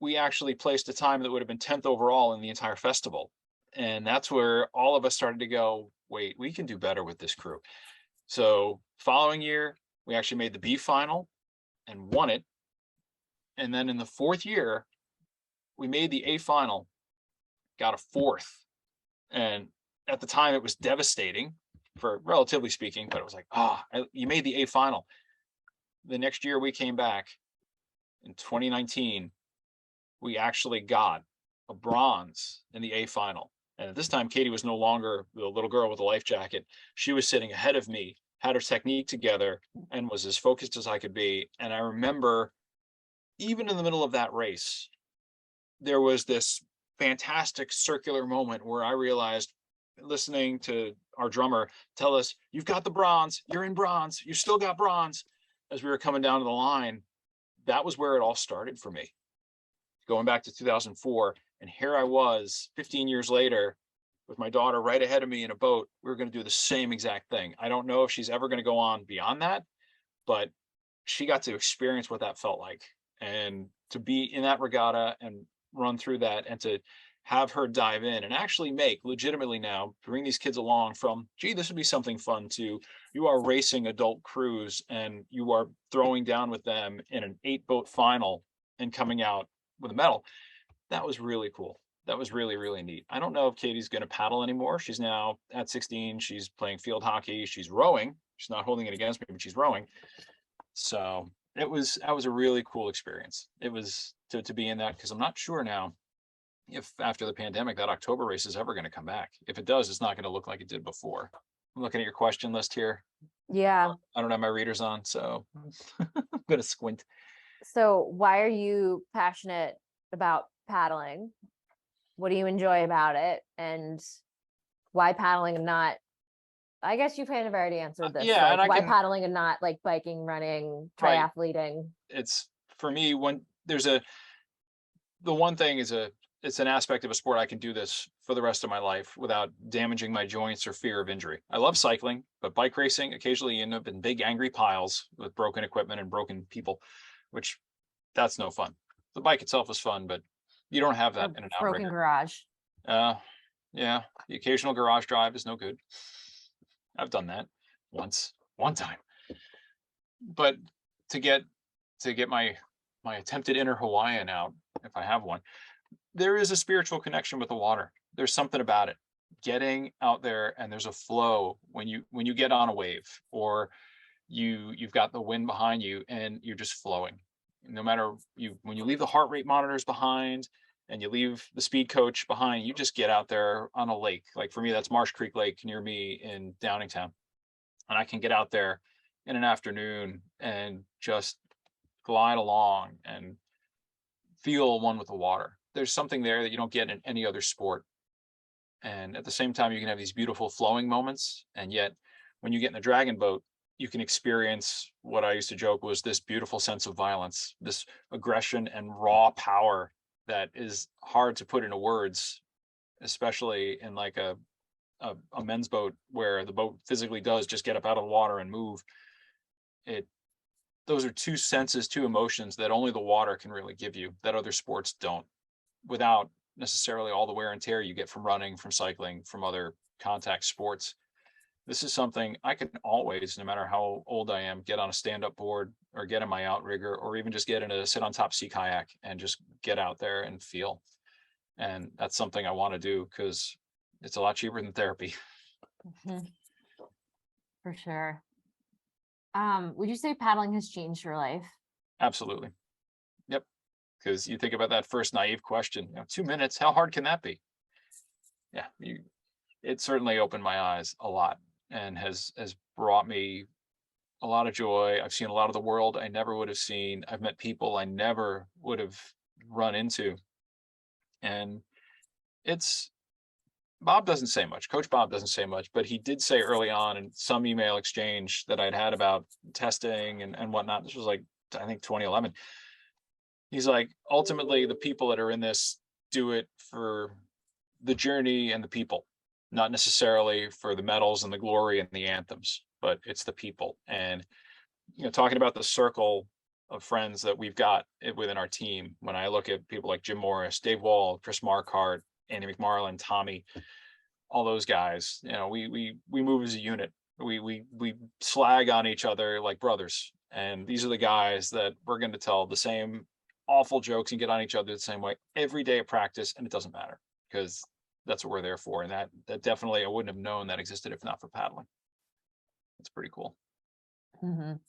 we actually placed a time that would have been 10th overall in the entire festival. And that's where all of us started to go, wait, we can do better with this crew. So following year, we actually made the B final and won it. And then in the fourth year, we made the A final, got a fourth. And at the time, it was devastating, for relatively speaking, but it was like, you made the A final. The next year we came back in 2019, we actually got a bronze in the A final. And at this time, Katie was no longer the little girl with the life jacket. She was sitting ahead of me, had her technique together, and was as focused as I could be. And I remember, even in the middle of that race, there was this fantastic circular moment where I realized, listening to our drummer tell us, you've got the bronze, you're in bronze, you still got bronze, as we were coming down to the line, that was where it all started for me, going back to 2004. And here I was 15 years later with my daughter right ahead of me in a boat. We were going to do the same exact thing. I don't know if she's ever going to go on beyond that, but she got to experience what that felt like. And to be in that regatta and run through that, and to have her dive in and actually make legitimately, now bring these kids along from, gee, this would be something fun, to you are racing adult crews and you are throwing down with them in an 8 boat final and coming out with a medal. That was really cool. That was really, really neat. I don't know if Katie's going to paddle anymore. She's now at 16. She's playing field hockey. She's rowing. She's not holding it against me, but she's rowing. So that was a really cool experience. It was to be in that, because I'm not sure now if after the pandemic that October race is ever going to come back. If it does, it's not going to look like it did before. I'm looking at your question list here. Yeah. I don't have my readers on, so I'm going to squint. So why are you passionate about paddling? What do you enjoy about it? And why paddling and not, I guess you kind of already answered this. Yeah, Like and I why can, paddling and not like biking, running, right. triathleting? It's for me when there's a, the one thing is it's an aspect of a sport I can do this for the rest of my life without damaging my joints or fear of injury. I love cycling, but bike racing, occasionally you end up in big angry piles with broken equipment and broken people, which that's no fun. The bike itself is fun, but you don't have that Or in an broken outrigger. garage? Uh, yeah, the occasional garage drive is no good. I've done that once, one time. But to get my attempted inner Hawaiian out, if I have one, there is a spiritual connection with the water. There's something about it. Getting out there and there's a flow when you get on a wave or you've got the wind behind you and you're just flowing. No matter you when you leave the heart rate monitors behind and you leave the speed coach behind, you just get out there on a lake. Like for me, that's Marsh Creek Lake near me in Downingtown. And I can get out there in an afternoon and just glide along and feel one with the water. There's something there that you don't get in any other sport. And at the same time, you can have these beautiful flowing moments. And yet, when you get in a dragon boat, you can experience what I used to joke was this beautiful sense of violence, this aggression and raw power that is hard to put into words, especially in like a men's boat where the boat physically does just get up out of the water and move. It Those are two senses, two emotions that only the water can really give you that other sports don't, without necessarily all the wear and tear you get from running, from cycling, from other contact sports. This is something I can always, no matter how old I am, get on a stand-up board or get in my outrigger or even just get in a sit on top sea kayak and just get out there and feel. And that's something I want to do because it's a lot cheaper than therapy. Mhm. For sure. Would you say paddling has changed your life? Absolutely. Yep. Because you think about that first naive question, 2 minutes, how hard can that be? Yeah, it certainly opened my eyes a lot and has brought me a lot of joy. I've seen a lot of the world I never would have seen. I've met people I never would have run into. And it's Bob doesn't say much. Coach Bob doesn't say much, but he did say early on in some email exchange that I'd had about testing and whatnot. This was like, I think 2011. He's like, ultimately, the people that are in this do it for the journey and the people, not necessarily for the medals and the glory and the anthems, but it's the people. And talking about the circle of friends that we've got within our team, when I look at people like Jim Morris, Dave Wall, Chris Marquardt, Andy McMarlin, Tommy, all those guys, we move as a unit. We slag on each other like brothers, and these are the guys that we're going to tell the same awful jokes and get on each other the same way every day at practice, and it doesn't matter because that's what we're there for. And that definitely I wouldn't have known that existed if not for paddling. It's pretty cool. Mhm.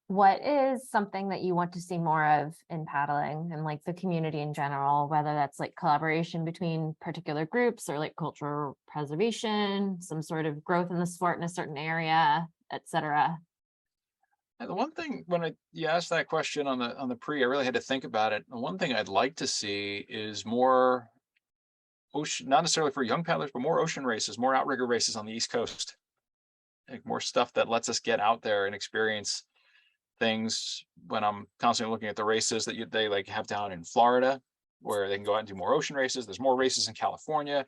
What is something that you want to see more of in paddling and like the community in general, whether that's like collaboration between particular groups or like cultural preservation, some sort of growth in the sport in a certain area, etc. And the one thing when you asked that question on the pre, I really had to think about it. The one thing I'd like to see is more ocean, not necessarily for young paddlers, but more ocean races, more outrigger races on the East Coast. Like more stuff that lets us get out there and experience things. When I'm constantly looking at the races that they like have down in Florida, where they can go out and do more ocean races. There's more races in California.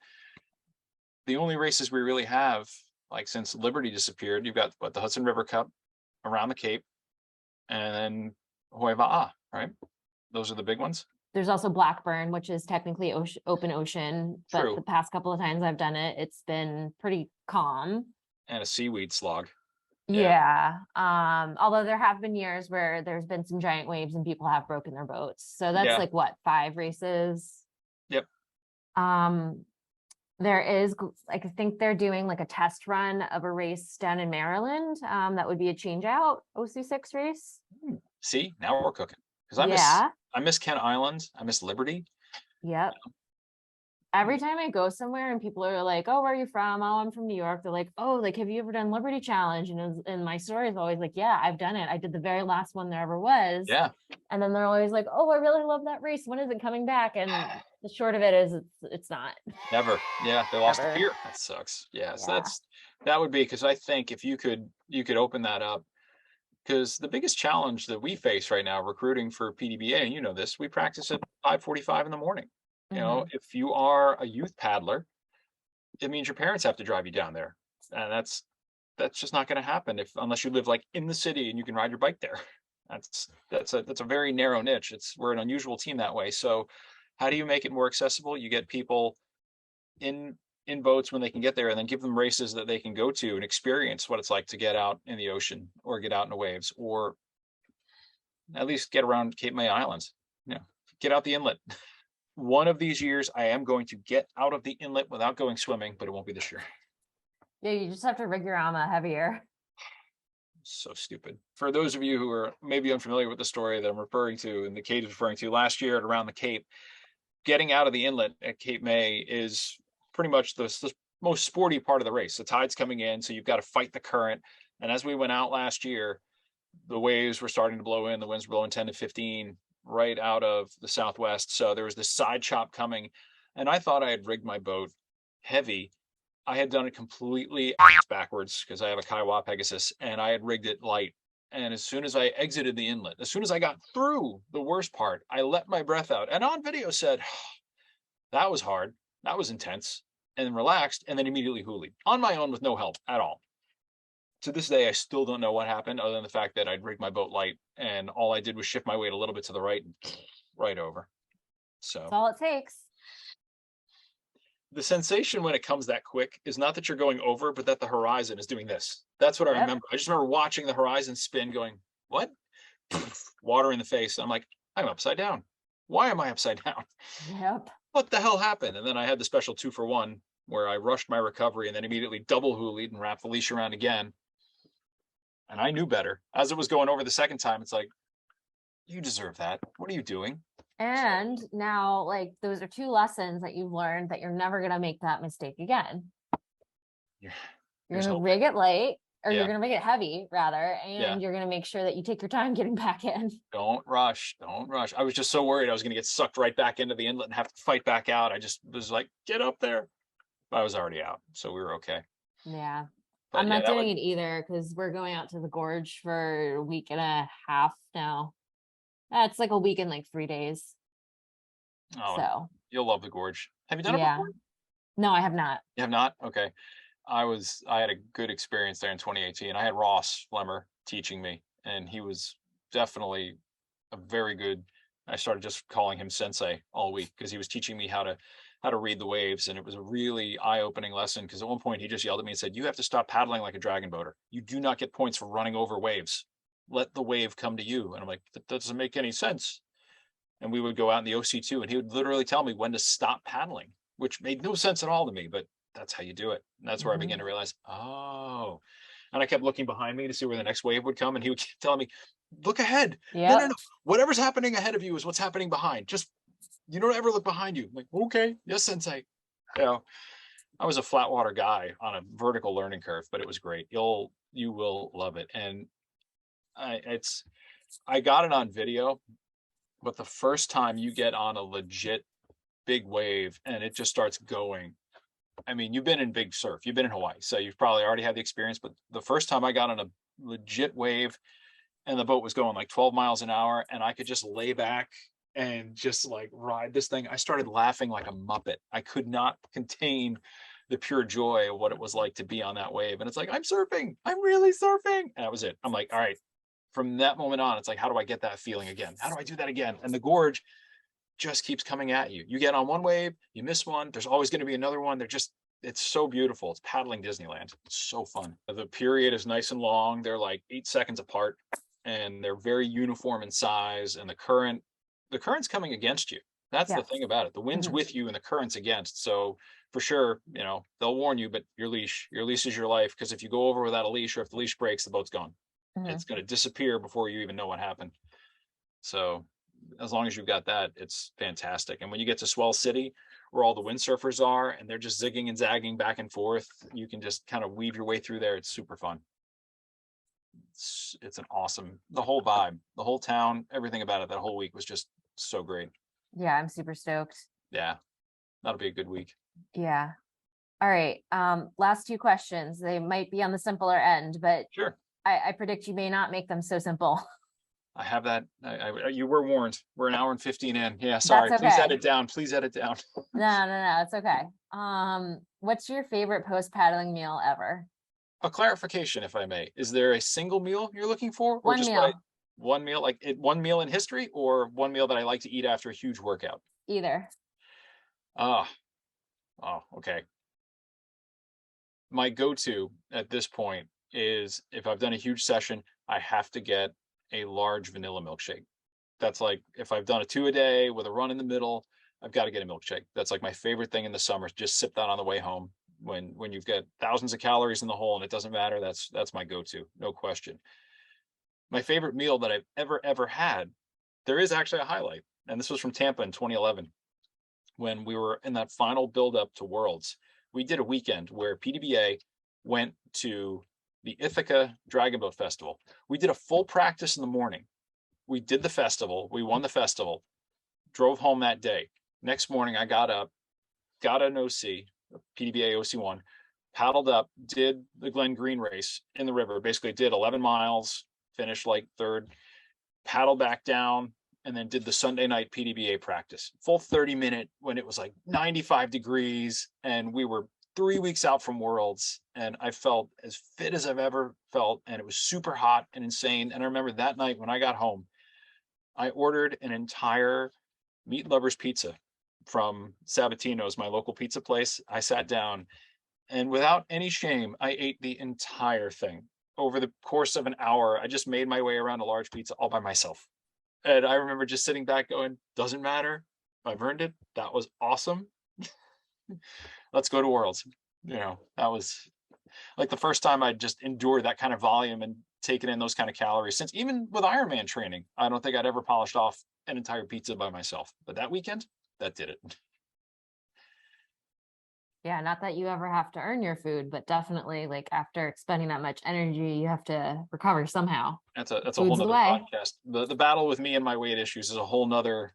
The only races we really have, like since Liberty disappeared, you've got the Hudson River Cup around the Cape, and then Hawaii Va'a, right? Those are the big ones. There's also Blackburn, which is technically open ocean, but the True. past couple of times I've done it, it's been pretty calm. And a seaweed slog. Yeah. Yeah. Although there have been years where there's been some giant waves and people have broken their boats. So that's Yeah. like what, 5 races? Yep. There is, I think they're doing like a test run of a race down in Maryland. That would be a change out OC6 race. See, now we're cooking. Because Yeah. I miss Kent Island. I miss Liberty. Yep. Every time I go somewhere and people are like, "Oh, where are you from?" "Oh, I'm from New York." They're like, "Oh, like, have you ever done Liberty Challenge?" And my story is always like, "Yeah, I've done it. I did the very last one there ever was." Yeah, And then they're always like, "Oh, I really love that race. When is it coming back?" And the short of it is, it's not never. Yeah, they lost the ever. pier. That sucks. Yeah, so Yeah. that would be because I think if you could open that up because the biggest challenge that we face right now recruiting for PDBA, and you know this, we practice at 5:45 in the morning. You know, Hmm. if you are a youth paddler, it means your parents have to drive you down there, and that's just not going to happen if unless you live like in the city and you can ride your bike there. That's a very narrow niche. We're an unusual team that way. So, how do you make it more accessible? You get people in in boats when they can get there, and then give them races that they can go to and experience what it's like to get out in the ocean or get out in the waves, or at least get around Cape May Islands. You know, get out the inlet. One of these years, I am going to get out of the inlet without going swimming, but it won't be this year. Yeah, you just have to rig your armor heavier. So stupid. For those of you who are maybe unfamiliar with the story that I'm referring to and the Kate is referring to, last year at around the Cape, getting out of the inlet at Cape May is pretty much the most sporty part of the race. The tide's coming in, so you've got to fight the current. And as we went out last year, the waves were starting to blow in. The winds were blowing 10 to 15 right out of the southwest. So there was this side chop coming. And I thought I had rigged my boat heavy. I had done it completely backwards because I have a Kaiwa Pegasus and I had rigged it light. And as soon as I exited the inlet, as soon as I got through the worst part, I let my breath out and on video said, that was hard. That was intense and then relaxed and then immediately hoolied on my own with no help at all. To this day, I still don't know what happened other than the fact that I'd rigged my boat light and all I did was shift my weight a little bit to the right and right over. That's So all it takes. the sensation when it comes that quick is not that you're going over, but that the horizon is doing this. That's what I Yep. remember. I just remember watching the horizon spin, going, what? Water in the face. I'm like, I'm upside down. Why am I upside down? Yep. What the hell happened? And then I had the special 2-for-1 where I rushed my recovery and then immediately double hoolied and wrapped the leash around again. And I knew better. As it was going over the second time, it's like, you deserve that. What are you doing? And now, like, those are two lessons that you've learned that you're never going to make that mistake again. Yeah, You're here's going to hoping. rig it light, or you're Yeah, going to make it heavy, rather, yeah. and you're going to make sure that you take your time getting back in. Don't rush. Don't rush. I was just so worried I was going to get sucked right back into the inlet and have to fight back out. I just was like, get up there. But I was already out, so we were okay. Yeah. But I'm yeah, not that doing would. it either because we're going out to the gorge for a week and a half now. It's like a week and like 3 days. Oh, So, you'll love the gorge. Have you done it yeah. before? No, I have not. You have not? Okay. I had a good experience there in 2018. I had Ross Flemmer teaching me, and he was definitely a very good. I started just calling him sensei all week because he was teaching me how to read the waves, and it was a really eye-opening lesson. Because at one point he just yelled at me and said, "You have to stop paddling like a dragon boater. You do not get points for running over waves. Let the wave come to you." And I'm like, "That doesn't make any sense." And we would go out in the OC2, and he would literally tell me when to stop paddling, which made no sense at all to me, but that's how you do it. And that's where I began Mhm. to realize, oh. And I kept looking behind me to see where the next wave would come, and he would keep telling me, look ahead. No, no, Yep. no. Whatever's happening ahead of you is what's happening behind. Just you don't ever look behind you. I'm like, okay, yes, sensei. You know, I was a flat water guy on a vertical learning curve, but it was great. You will love it. And it's I got it on video, but the first time you get on a legit big wave and it just starts going. I mean, you've been in big surf, you've been in Hawaii, so you've probably already had the experience. But the first time I got on a legit wave and the boat was going like 12 miles an hour and I could just lay back and just like ride this thing, I started laughing like a Muppet. I could not contain the pure joy of what it was like to be on that wave. And it's like, I'm surfing, I'm really surfing. And that was it. I'm like, all right, from that moment on, it's like, how do I get that feeling again? How do I do that again? And the gorge just keeps coming at you. You get on one wave, you miss one, there's always going to be another one. It's so beautiful. It's paddling Disneyland. It's so fun. The period is nice and long. They're like 8 seconds apart and they're very uniform in size. And the current's coming against you. That's the Yes. thing about it. The wind's Mhm. with you and the current's against. So for sure, they'll warn you, but your leash is your life. Because if you go over without a leash or if the leash breaks, the boat's gone. Mhm. It's going to disappear before you even know what happened. So as long as you've got that, it's fantastic. And when you get to Swell City, where all the windsurfers are, and they're just zigging and zagging back and forth, you can just kind of weave your way through there. It's super fun. It's an awesome, the whole vibe, the whole town, everything about it. That whole week was just so great. Yeah, I'm super stoked. Yeah, that'll be a good week. Yeah. All right. Last two questions. They might be on the simpler end, but Sure. I predict you may not make them so simple. I have that. You were warned. We're an hour and 15 in. Yeah, sorry. That's Please okay. edit down. Please edit down. No, it's okay. What's your favorite post paddling meal ever? A clarification, if I may. Is there a single meal you're looking for, or One just meal, one meal, like one meal in history, or one meal that I like to eat after a huge workout? either. Ah, oh, okay. My go-to at this point is if I've done a huge session, I have to get a large vanilla milkshake. That's like if I've done a 2 a day with a run in the middle, I've got to get a milkshake. That's like my favorite thing in the summer. Just sip that on the way home when you've got thousands of calories in the hole and it doesn't matter. That's my go-to, no question. My favorite meal that I've ever had, there is actually a highlight, and this was from Tampa in 2011 when we were in that final build-up to Worlds. We did a weekend where PDBA went to the Ithaca Dragon Boat Festival. We did a full practice in the morning. We did the festival. We won the festival. Drove home that day. Next morning, I got up, got an OC, PDBA OC1, paddled up, did the Glen Green race in the river. Basically, did 11 miles, finished like third, paddled back down, and then did the Sunday night PDBA practice. Full 30-minute when it was like 95 degrees, and we were 3 weeks out from Worlds, and I felt as fit as I've ever felt, and it was super hot and insane. And I remember that night when I got home, I ordered an entire meat lovers pizza from Sabatino's, my local pizza place. I sat down and without any shame, I ate the entire thing. Over the course of an hour, I just made my way around a large pizza all by myself. And I remember just sitting back going, doesn't matter. I've earned it. That was awesome. Let's go to Worlds. That was like the first time I just endured that kind of volume and taken in those kind of calories. Since even with IronMan training, I don't think I'd ever polished off an entire pizza by myself. But that weekend, that did it. Yeah, not that you ever have to earn your food, but definitely like after expending that much energy, you have to recover somehow. That's a whole Food's the nother way. podcast. The battle with me and my weight issues is a whole nother.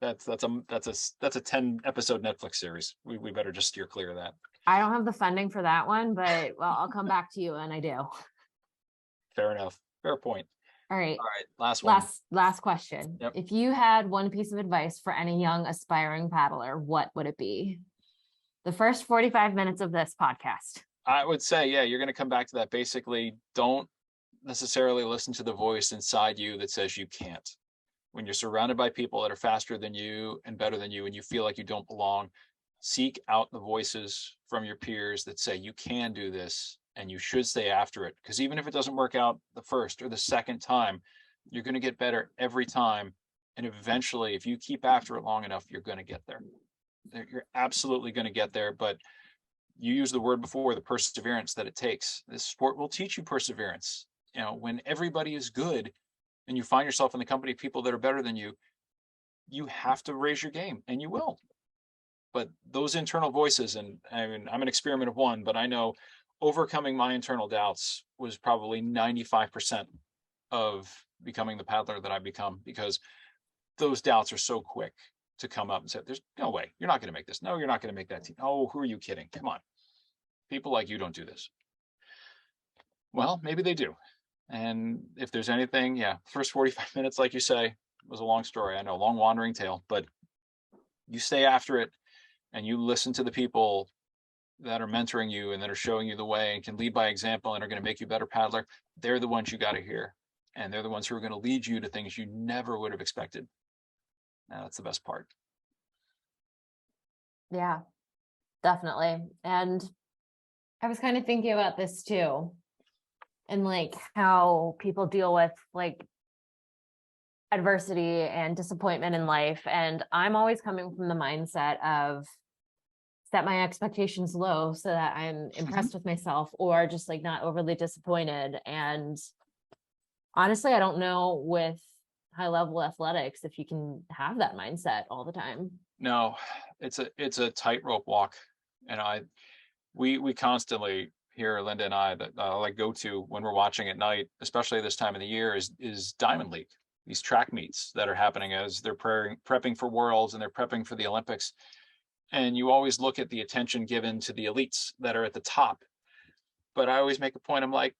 That's a 10 episode Netflix series. We better just steer clear of that. I don't have the funding for that one, but well, I'll come back to you when I do. Fair enough. Fair point. All right. All right. Last one. Last question. Yep. If you had one piece of advice for any young aspiring paddler, what would it be? The first 45 minutes of this podcast. I would say, yeah, you're going to come back to that. Basically, don't necessarily listen to the voice inside you that says you can't. When you're surrounded by people that are faster than you and better than you, and you feel like you don't belong, seek out the voices from your peers that say you can do this and you should stay after it. Because even if it doesn't work out the first or the second time, you're going to get better every time. And eventually, if you keep after it long enough, you're going to get there. You're absolutely going to get there. But you used the word before, the perseverance that it takes. This sport will teach you perseverance. When everybody is good and you find yourself in the company of people that are better than you, you have to raise your game, and you will. But those internal voices, and I mean, I'm an experiment of one, but I know overcoming my internal doubts was probably 95% of becoming the paddler that I've become, because those doubts are so quick to come up and say, there's no way, you're not going to make this. No, you're not going to make that team. Oh, who are you kidding? Come on. People like you don't do this. Well, maybe they do. And if there's anything, yeah, first 45 minutes, like you say, was a long story. I know, long wandering tale, but you stay after it and you listen to the people that are mentoring you and that are showing you the way and can lead by example and are going to make you a better paddler. They're the ones you got to hear. And they're the ones who are going to lead you to things you never would have expected. Now, that's the best part. Yeah, definitely. And I was kind of thinking about this too, and like how people deal with like adversity and disappointment in life. And I'm always coming from the mindset of set my expectations low so that I'm impressed with myself, or just like not overly disappointed. And honestly, I don't know with high level athletics if you can have that mindset all the time. No, it's a tightrope walk. And we constantly here, Linda and I, that like go to when we're watching at night, especially this time of the year, is Diamond League. These track meets that are happening as they're prepping for Worlds and they're prepping for the Olympics. And you always look at the attention given to the elites that are at the top. But I always make a point. I'm like,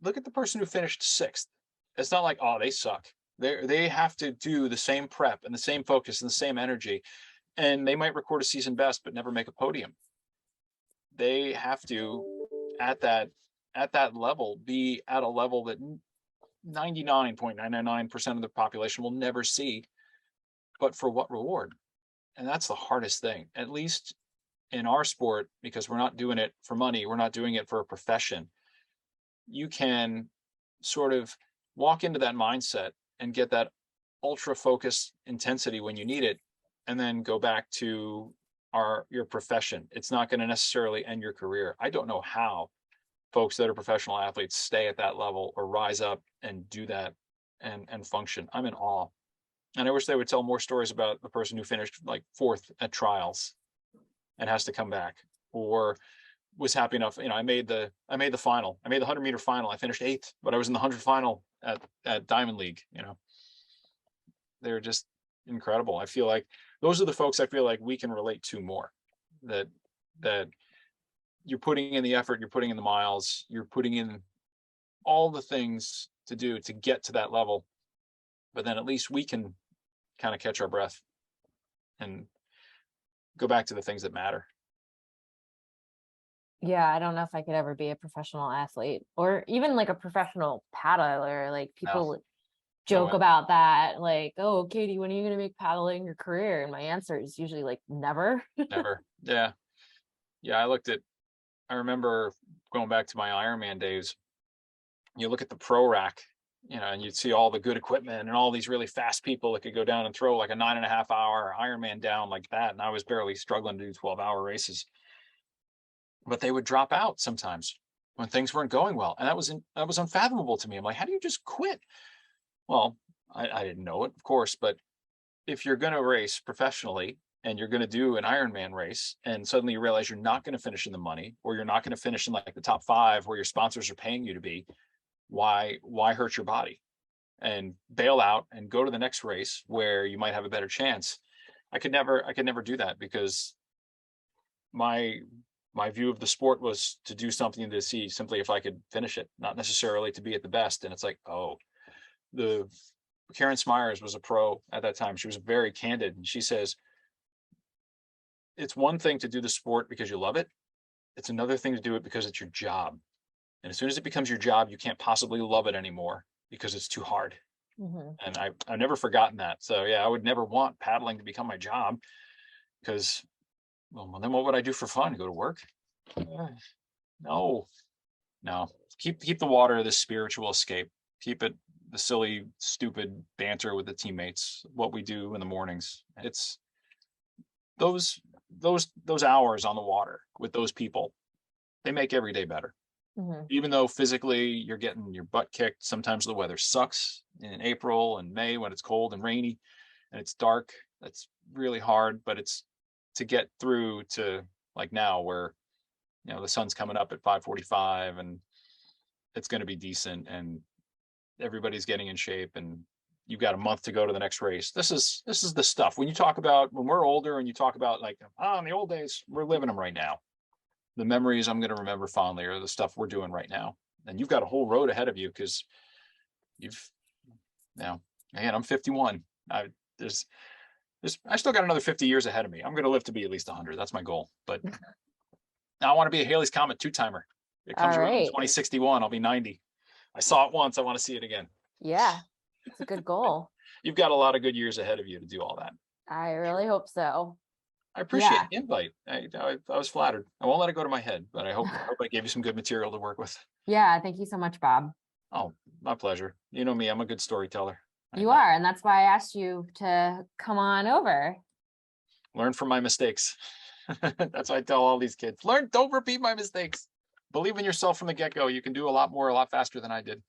look at the person who finished sixth. It's not like, oh, they suck. They have to do the same prep and the same focus and the same energy. And they might record a season best, but never make a podium. They have to, at that level, be at a level that 99.999% of the population will never see. But for what reward? And that's the hardest thing, at least in our sport, because we're not doing it for money. We're not doing it for a profession. You can sort of walk into that mindset and get that ultra focused intensity when you need it, and then go back to your profession. It's not going to necessarily end your career. I don't know how folks that are professional athletes stay at that level or rise up and do that and function. I'm in awe. And I wish they would tell more stories about the person who finished like fourth at trials and has to come back, or was happy enough. I made the final. I made the 100-meter final. I finished eighth, but I was in the 100 final at Diamond League. They're just incredible. I feel like those are the folks I feel like we can relate to more. That you're putting in the effort, you're putting in the miles, you're putting in all the things to do to get to that level. But then at least we can kind of catch our breath and go back to the things that matter. Yeah, I don't know if I could ever be a professional athlete or even like a professional paddler. Like people No joke way. about that, like, oh, Katie, when are you going to make paddling your career? And my answer is usually like, never. Never. Yeah. I remember going back to my Ironman days. You look at the pro rack, and you'd see all the good equipment and all these really fast people that could go down and throw like a 9.5-hour Ironman down like that. And I was barely struggling to do 12-hour races. But they would drop out sometimes when things weren't going well. And that was unfathomable to me. I'm like, how do you just quit? Well, I didn't know it, of course, but if you're going to race professionally and you're going to do an Ironman race and suddenly you realize you're not going to finish in the money, or you're not going to finish in like the top 5 where your sponsors are paying you to be, why hurt your body and bail out and go to the next race where you might have a better chance? I could never do that, because my view of the sport was to do something to see simply if I could finish it, not necessarily to be at the best. And it's like, oh, Karen Smyers was a pro at that time. She was very candid. And she says, it's one thing to do the sport because you love it. It's another thing to do it because it's your job. And as soon as it becomes your job, you can't possibly love it anymore because it's too hard. Mm-hmm. And I've never forgotten that. So yeah, I would never want paddling to become my job, because, well, then what would I do for fun? Go to work? No. Keep the water the spiritual escape. Keep it the silly, stupid banter with the teammates. What we do in the mornings. It's those hours on the water with those people. They make every day better. Mm-hmm. Even though physically you're getting your butt kicked. Sometimes the weather sucks in April and May when it's cold and rainy and it's dark. That's really hard, but it's to get through to like now where, the sun's coming up at 5:45 and it's going to be decent and everybody's getting in shape and you've got a month to go to the next race. This is the stuff when you talk about when we're older and you talk about like, in the old days, we're living them right now. The memories I'm going to remember fondly are the stuff we're doing right now. And you've got a whole road ahead of you, because again, I'm 51. I still got another 50 years ahead of me. I'm going to live to be at least 100. That's my goal. But now I want to be a Halley's Comet 2-timer. It comes around in 2061. I'll be 90. I saw it once. I want to see it again. Yeah, it's a good goal. You've got a lot of good years ahead of you to do all that. I really hope so. I appreciate the invite. I was flattered. I won't let it go to my head, but I hope I gave you some good material to work with. Yeah, thank you so much, Bob. Oh, my pleasure. You know me, I'm a good storyteller. You are, and that's why I asked you to come on over. Learn from my mistakes. That's why I tell all these kids, don't repeat my mistakes. Believe in yourself from the get-go. You can do a lot more, a lot faster than I did.